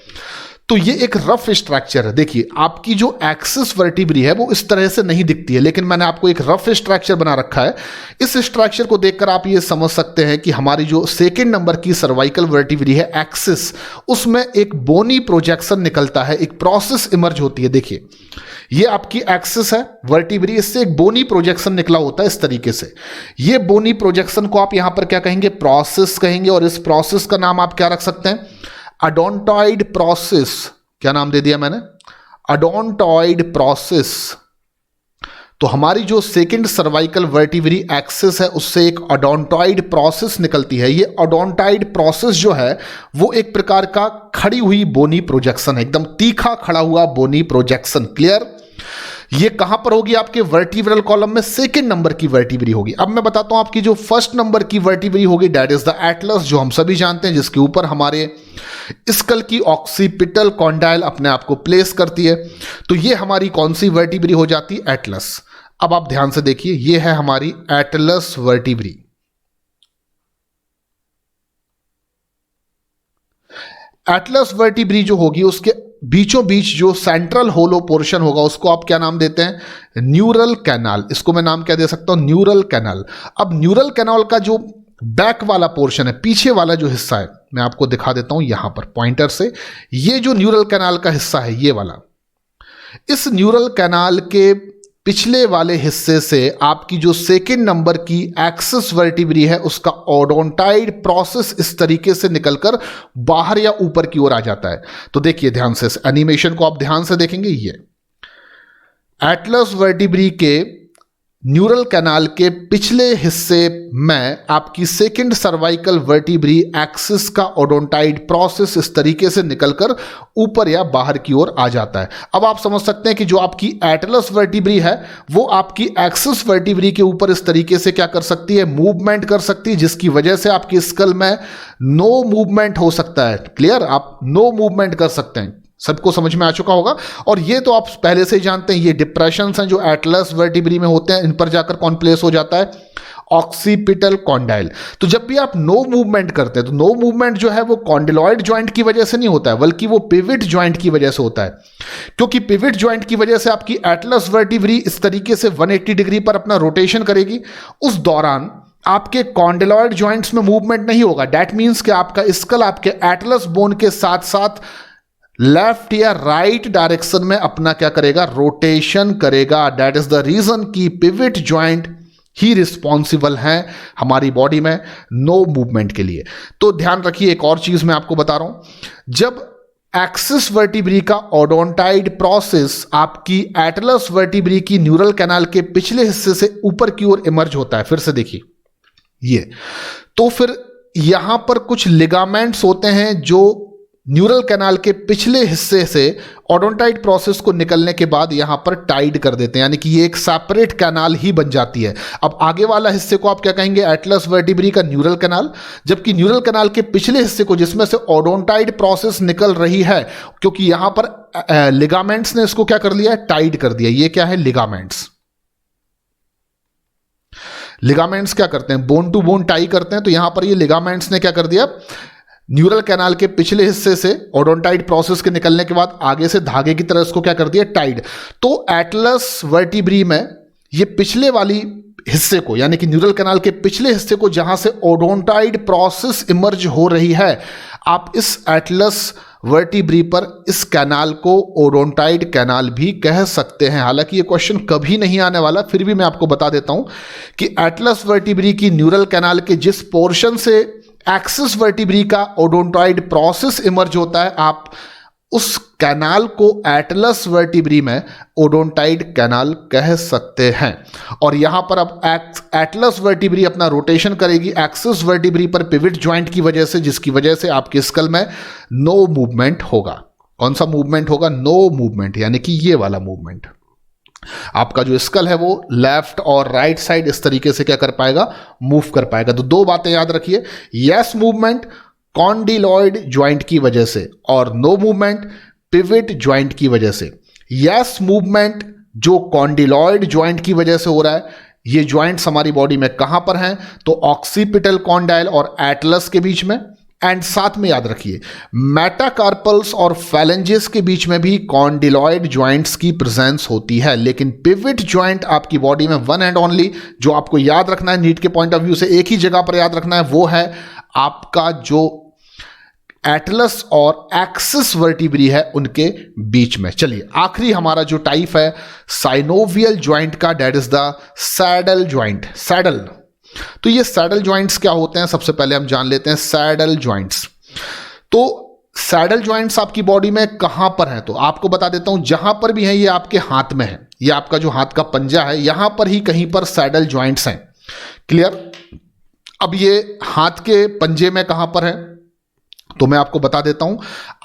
तो ये एक रफ स्ट्रक्चर है। देखिए आपकी जो एक्सिस वर्टिब्री है वो इस तरह से नहीं दिखती है, लेकिन मैंने आपको एक रफ स्ट्रक्चर बना रखा है। इस स्ट्रक्चर को देखकर आप ये समझ सकते हैं कि हमारी जो सेकंड नंबर की सर्वाइकल वर्टिब्री है एक्सिस, उसमें एक बोनी प्रोजेक्शन निकलता है, एक प्रोसेस इमर्ज होती है। देखिए ये आपकी एक्सिस है वर्टिब्री, इससे एक बोनी प्रोजेक्शन निकला होता है इस तरीके से। ये बोनी प्रोजेक्शन को आप यहां पर क्या कहेंगे, प्रोसेस कहेंगे, और इस प्रोसेस का नाम आप क्या रख सकते हैं, अडोंटॉइड प्रोसेस। क्या नाम दे दिया मैंने, अडोंटॉइड प्रोसेस। तो हमारी जो सेकंड सर्वाइकल वर्टिब्री एक्सिस है उससे एक अडोंटॉइड प्रोसेस निकलती है। ये अडोंटॉइड प्रोसेस जो है वो एक प्रकार का खड़ी हुई बोनी प्रोजेक्शन है, एकदम तीखा खड़ा हुआ बोनी प्रोजेक्शन। क्लियर? ये कहां पर होगी, आपके वर्टिब्रल कॉलम में सेकंड नंबर की वर्टिब्री होगी। अब मैं बताता हूं आपकी जो फर्स्ट नंबर की वर्टिब्री होगी, दैट इज द एटलस, जो हम सभी जानते हैं, जिसके ऊपर हमारे स्कल की ऑक्सीपिटल कॉन्डाइल अपने आप को प्लेस करती है। तो ये हमारी कौन सी वर्टिब्री हो जाती है, एटलस। अब आप ध्यान से देखिए, ये है हमारी एटलस वर्टिब्री। एटलस वर्टिब्री जो होगी उसके बीचों बीच जो सेंट्रल होलो पोर्शन होगा उसको आप क्या नाम देते हैं, न्यूरल कैनाल। इसको मैं नाम क्या दे सकता हूं, न्यूरल कैनाल। अब न्यूरल कैनाल का जो बैक वाला पोर्शन है, पीछे वाला जो हिस्सा है, मैं आपको दिखा देता हूं यहां पर पॉइंटर से। ये जो न्यूरल कैनाल का हिस्सा है ये वाला, इस न्यूरल कैनाल के पिछले वाले हिस्से से आपकी जो सेकंड नंबर की एक्सिस वर्टिब्री है उसका ओडोंटाइड प्रोसेस इस तरीके से निकलकर बाहर या ऊपर की ओर आ जाता है। तो देखिए ध्यान से, एनिमेशन को आप ध्यान से देखेंगे, ये एटलस वर्टिब्री के न्यूरल कैनाल के पिछले हिस्से में आपकी सेकंड सर्वाइकल वर्टिब्री एक्सिस का ओडोंटाइड प्रोसेस इस तरीके से निकलकर ऊपर या बाहर की ओर आ जाता है। अब आप समझ सकते हैं कि जो आपकी एटलस वर्टिब्री है वो आपकी एक्सिस वर्टिब्री के ऊपर इस तरीके से क्या कर सकती है, मूवमेंट कर सकती है, जिसकी वजह से आपकी स्कल में नो मूवमेंट हो सकता है। क्लियर? आप नो मूवमेंट कर सकते हैं। सबको समझ में आ चुका होगा। और ये तो आप पहले से ही जानते हैं, ये डिप्रेशंस हैं जो एटलस वर्टिब्री में होते हैं, इन पर जाकर कौन प्लेस हो जाता है, ऑक्सीपिटल कॉन्डाइल। तो जब भी आप नो मूवमेंट करते हैं तो नो मूवमेंट जो है वो कॉन्डिलॉइड जॉइंट की वजह से नहीं होता है, बल्कि वो पिविट जॉइंट की वजह से होता है। क्योंकि पिविट जॉइंट की वजह से आपकी एटलस वर्टिब्री इस तरीके से 180 डिग्री पर अपना रोटेशन करेगी। उस दौरान आपके कॉन्डिलॉइड जॉइंट्स में मूवमेंट नहीं होगा। दैट मीन्स कि आपका स्कल आपके एटलस बोन के साथ साथ लेफ्ट या राइट डायरेक्शन में अपना क्या करेगा, रोटेशन करेगा। दैट इज द रीजन कि पिविट जॉइंट ही रिस्पॉन्सिबल हैं हमारी बॉडी में नो मूवमेंट के लिए। तो ध्यान रखिए, एक और चीज मैं आपको बता रहा हूं, जब एक्सिस वर्टिब्री का ओडोंटाइड प्रोसेस आपकी एटलस वर्टिब्री की न्यूरल कैनाल के पिछले हिस्से से ऊपर की ओर इमर्ज होता है, फिर से देखिए ये, तो फिर यहां पर कुछ लिगामेंट्स होते हैं जो न्यूरल कैनाल के पिछले हिस्से से ओडोंटाइड प्रोसेस को निकलने के बाद यहां पर टाइड कर देते हैं, यानी कि ये एक सेपरेट कैनाल ही बन जाती है। अब आगे वाला हिस्से को आप क्या कहेंगे, एटलस वर्टिब्री का न्यूरल कैनाल, जबकि न्यूरल कैनाल के पिछले हिस्से को जिसमें से ओडोंटाइड प्रोसेस निकल रही है, क्योंकि यहां पर लिगामेंट्स ने इसको क्या कर लिया है, टाइड कर दिया। ये क्या है, लिगामेंट्स। लिगामेंट्स क्या करते हैं, बोन टू बोन टाई करते हैं। तो यहां पर ये लिगामेंट्स ने क्या कर दिया, न्यूरल कैनाल के पिछले हिस्से से ओडोंटाइड प्रोसेस के निकलने के बाद आगे से धागे की तरह इसको क्या कर दिया, टाइड। तो एटलस वर्टिब्री में ये पिछले वाली हिस्से को, यानी कि न्यूरल कैनाल के पिछले हिस्से को जहां से ओडोंटाइड प्रोसेस इमर्ज हो रही है, आप इस एटलस वर्टिब्री पर इस कैनाल को ओडोंटाइड कैनाल भी कह सकते हैं। हालांकि ये क्वेश्चन कभी नहीं आने वाला, फिर भी मैं आपको बता देता हूं कि एटलस वर्टिब्री की न्यूरल कैनाल के जिस पोर्शन से एक्सिस वर्टिब्री का ओडोंटॉइड प्रोसेस इमर्ज होता है, आप उस कैनाल को एटलस वर्टिब्री में ओडोंटाइड कैनाल कह सकते हैं। और यहां पर अब एटलस वर्टिब्री अपना रोटेशन करेगी एक्सिस वर्टिब्री पर पिविट जॉइंट की वजह से, जिसकी वजह से आपके स्कल में नो मूवमेंट होगा। कौन सा मूवमेंट होगा? नो मूवमेंट, यानी कि ये वाला मूवमेंट। आपका जो स्कल है वो लेफ्ट और राइट साइड इस तरीके से क्या कर पाएगा? मूव कर पाएगा। तो दो बातें याद रखिए, यस मूवमेंट कॉन्डिलॉइड ज्वाइंट की वजह से और नो मूवमेंट पिवट ज्वाइंट की वजह से। यस मूवमेंट जो कॉन्डिलॉइड ज्वाइंट की वजह से हो रहा है, ये ज्वाइंट्स हमारी बॉडी में कहां पर हैं? तो ऑक्सीपिटल कॉन्डाइल और एटलस के बीच में। एंड साथ में याद रखिए मेटाकार्पल्स और फैलेंजेस के बीच में भी कॉन्डिलॉइड ज्वाइंट्स की प्रेजेंस होती है। लेकिन पिवट ज्वाइंट आपकी बॉडी में वन एंड ओनली जो आपको याद रखना है नीट के पॉइंट ऑफ व्यू से, एक ही जगह पर याद रखना है, वो है आपका जो एटलस और एक्सिस वर्टिब्री है उनके बीच में। चलिए आखिरी हमारा जो टाइप है साइनोवियल ज्वाइंट का, that is the saddle joint. Saddle, तो ये सैडल ज्वाइंट्स क्या होते हैं? सबसे पहले हम जान लेते हैं सैडल ज्वाइंट्स। तो सैडल ज्वाइंट्स आपकी बॉडी में कहां पर हैं? तो आपको बता देता हूं, जहां पर भी है ये आपके हाथ में है, ये आपका जो हाथ का पंजा है यहां पर ही कहीं पर सैडल ज्वाइंट्स हैं। क्लियर? अब ये हाथ के पंजे में कहां पर है? तो मैं आपको बता देता हूं,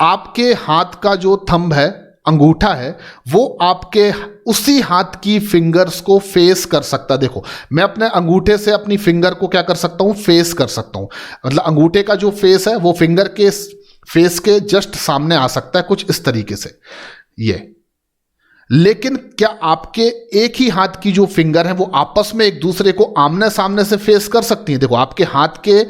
आपके हाथ का जो थंब है, अंगूठा है, वो आपके उसी हाथ की फिंगर्स को फेस कर सकता है। देखो मैं अपने अंगूठे से अपनी फिंगर को क्या कर सकता हूं? फेस कर सकता हूं। मतलब अंगूठे का जो फेस है वो फिंगर के फेस के जस्ट सामने आ सकता है, कुछ इस तरीके से ये। लेकिन क्या आपके एक ही हाथ की जो फिंगर है वो आपस में एक दूसरे को आमने सामने से फेस कर सकती है? देखो आपके हाथ के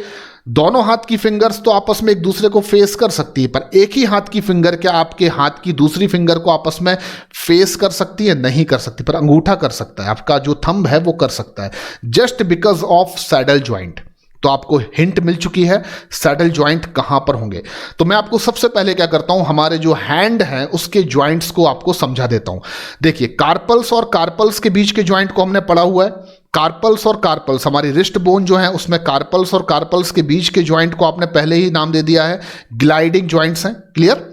दोनों हाथ की फिंगर्स तो आपस में एक दूसरे को फेस कर सकती है, पर एक ही हाथ की फिंगर क्या आपके हाथ की दूसरी फिंगर को आपस में फेस कर सकती है? नहीं कर सकती। पर अंगूठा कर सकता है, आपका जो थंब है वो कर सकता है, just because of saddle joint. तो आपको हिंट मिल चुकी है सैडल ज्वाइंट कहां पर होंगे। तो मैं आपको सबसे पहले क्या करता हूं, हमारे जो हैंड है उसके ज्वाइंट्स को आपको समझा देता हूं। देखिए कार्पल्स और कार्पल्स के बीच के ज्वाइंट को हमने पढ़ा हुआ है। कार्पल्स और कार्पल्स, हमारी रिस्ट बोन जो है उसमें कार्पल्स और कार्पल्स के बीच के ज्वाइंट को आपने पहले ही नाम दे दिया है, ग्लाइडिंग ज्वाइंट्स हैं। क्लियर?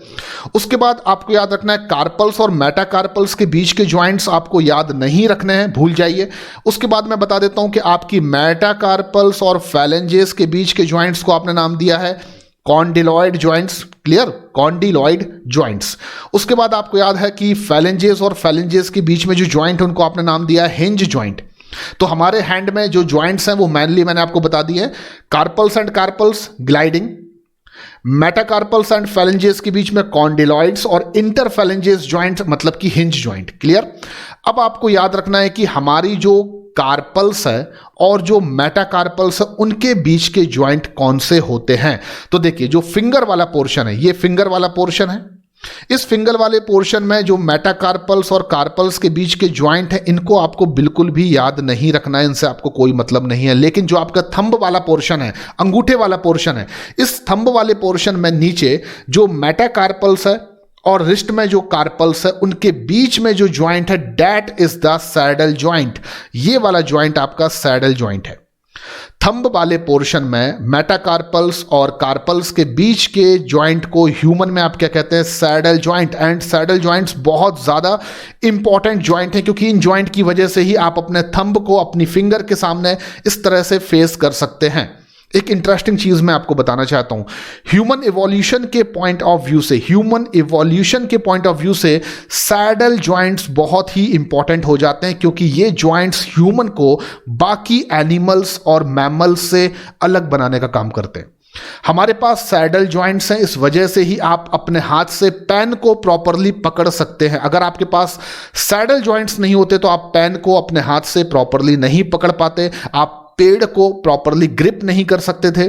उसके बाद आपको याद रखना है कार्पल्स और मेटाकार्पल्स के बीच के ज्वाइंट्स आपको याद नहीं रखने हैं, भूल जाइए। उसके बाद मैं बता देता हूं कि आपकी मेटाकार्पल्स और फैलेंजेस के बीच के ज्वाइंट्स को आपने नाम दिया है condyloid joints. Clear? Condyloid joints. उसके बाद आपको याद है कि फैलेंजेस और फैलेंजेस के बीच में जो ज्वाइंट है उनको आपने नाम दिया है हिंज ज्वाइंट। तो हमारे हैंड में जो ज्वाइंट्स हैं वो मेनली मैंने आपको बता दिए, carpals and carpals gliding, metacarpals and phalanges के बीच में कॉन्डिलॉइड्स और इंटरफैलेंजेस ज्वाइंट मतलब कि हिंज ज्वाइंट। क्लियर? अब आपको याद रखना है कि हमारी जो कार्पल्स है और जो मेटाकार्पल्स है उनके बीच के ज्वाइंट कौन से होते हैं। तो देखिए जो फिंगर वाला पोर्शन है, ये फिंगर वाला पोर्शन है। इस फिंगर वाले पोर्शन में जो मेटाकार्पल्स और कार्पल्स के बीच के ज्वाइंट है इनको आपको बिल्कुल भी याद नहीं रखना है, इनसे आपको कोई मतलब नहीं है। लेकिन जो आपका थंब वाला पोर्शन है, अंगूठे वाला पोर्शन है, इस थंब वाले पोर्शन में नीचे जो मेटाकार्पल्स है और रिस्ट में जो कार्पल्स है उनके बीच में जो ज्वाइंट है that is the saddle joint. ये वाला ज्वाइंट आपका सैडल ज्वाइंट है। थंब वाले पोर्शन में मेटाकार्पल्स और कार्पल्स के बीच के ज्वाइंट को ह्यूमन में आप क्या कहते हैं? Saddle joint. And saddle joints बहुत ज्यादा इंपॉर्टेंट ज्वाइंट है क्योंकि इन ज्वाइंट की वजह से ही आप अपने थंब को अपनी फिंगर के सामने इस तरह से फेस कर सकते हैं। एक इंटरेस्टिंग चीज मैं आपको बताना चाहता हूं, ह्यूमन इवोल्यूशन के पॉइंट ऑफ व्यू से, ह्यूमन इवोल्यूशन के पॉइंट ऑफ व्यू से सैडल ज्वाइंट्स बहुत ही इंपॉर्टेंट हो जाते हैं क्योंकि ये ज्वाइंट्स ह्यूमन को बाकी एनिमल्स और मैमल्स से अलग बनाने का काम करते हैं। हमारे पास सैडल ज्वाइंट्स हैं, इस वजह से ही आप अपने हाथ से पेन को प्रॉपरली पकड़ सकते हैं। अगर आपके पास सैडल ज्वाइंट्स नहीं होते तो आप पेन को अपने हाथ से प्रॉपरली नहीं पकड़ पाते, आप पेड़ को प्रॉपरली ग्रिप नहीं कर सकते थे।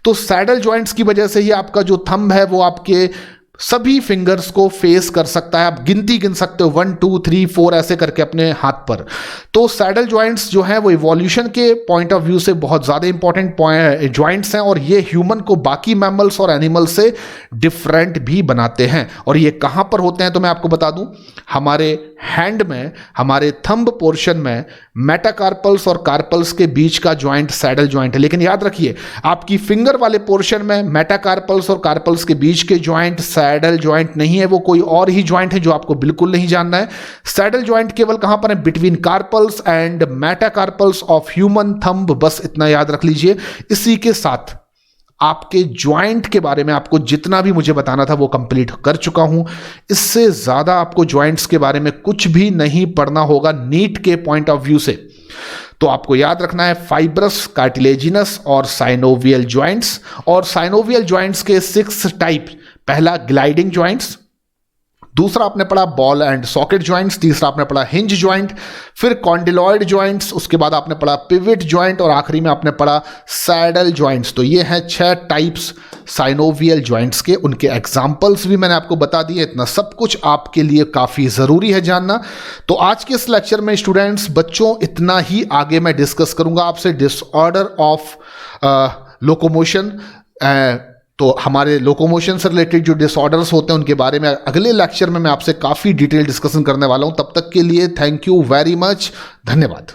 तो सैडल ज्वाइंट्स की वजह से ही आपका जो थंब है वो आपके सभी फिंगर्स को फेस कर सकता है। आप गिनती गिन सकते हो 1 2 3 4 ऐसे करके अपने हाथ पर। तो सैडल ज्वाइंट्स जो है वो इवोल्यूशन के पॉइंट ऑफ व्यू से बहुत ज़्यादा इंपॉर्टेंट ज्वाइंट्स हैं और ये ह्यूमन को बाकी मैमल्स और एनिमल्स से डिफरेंट भी बनाते हैं। और ये कहाँ पर होते हैं तो मैं आपको बता दूं, हमारे हैंड में, हमारे थंब पोर्शन में मेटाकार्पल्स और कार्पल्स के बीच का ज्वाइंट सैडल ज्वाइंट है। लेकिन याद रखिए आपकी फिंगर वाले पोर्शन में मेटाकार्पल्स और कार्पल्स के बीच के ज्वाइंट सैडल ज्वाइंट नहीं है, वो कोई और ही ज्वाइंट है जो आपको बिल्कुल नहीं जानना है। सैडल ज्वाइंट केवल कहां पर है? Between carpals and metacarpals of human thumb. बस इतना याद रख लीजिए। इसी के साथ आपके ज्वाइंट के बारे में आपको जितना भी मुझे बताना था वो कंप्लीट कर चुका हूं। इससे ज़्यादा आपको ज्वाइंट्स के बारे में कुछ भी नहीं पढ़ना होगा नीट के पॉइंट ऑफ व्यू से। तो आपको याद रखना है फाइब्रस, कार्टिलेजिनस और साइनोवियल ज्वाइंट्स। और साइनोवियल ज्वाइंट्स के 6 टाइप, पहला ग्लाइडिंग ज्वाइंट्स, दूसरा आपने पढ़ा बॉल एंड सॉकेट ज्वाइंट्स, तीसरा आपने पढ़ा हिंज ज्वाइंट, फिर कॉन्डिलॉइड ज्वाइंट्स, उसके बाद आपने पढ़ा पिविट ज्वाइंट और आखिरी में आपने पढ़ा सैडल ज्वाइंट्स। तो ये हैं 6 टाइप्स साइनोवियल ज्वाइंट्स के, उनके एग्जांपल्स भी मैंने आपको बता दिए। इतना सब कुछ आपके लिए काफ़ी ज़रूरी है जानना। तो आज के इस लेक्चर में स्टूडेंट्स बच्चों इतना ही, आगे मैं डिस्कस करूंगा आपसे डिसऑर्डर ऑफ लोकोमोशन। तो हमारे लोकोमोशन से रिलेटेड जो डिसऑर्डर्स होते हैं उनके बारे में अगले लेक्चर में मैं आपसे काफ़ी डिटेल डिस्कशन करने वाला हूं। तब तक के लिए थैंक यू वेरी मच, धन्यवाद।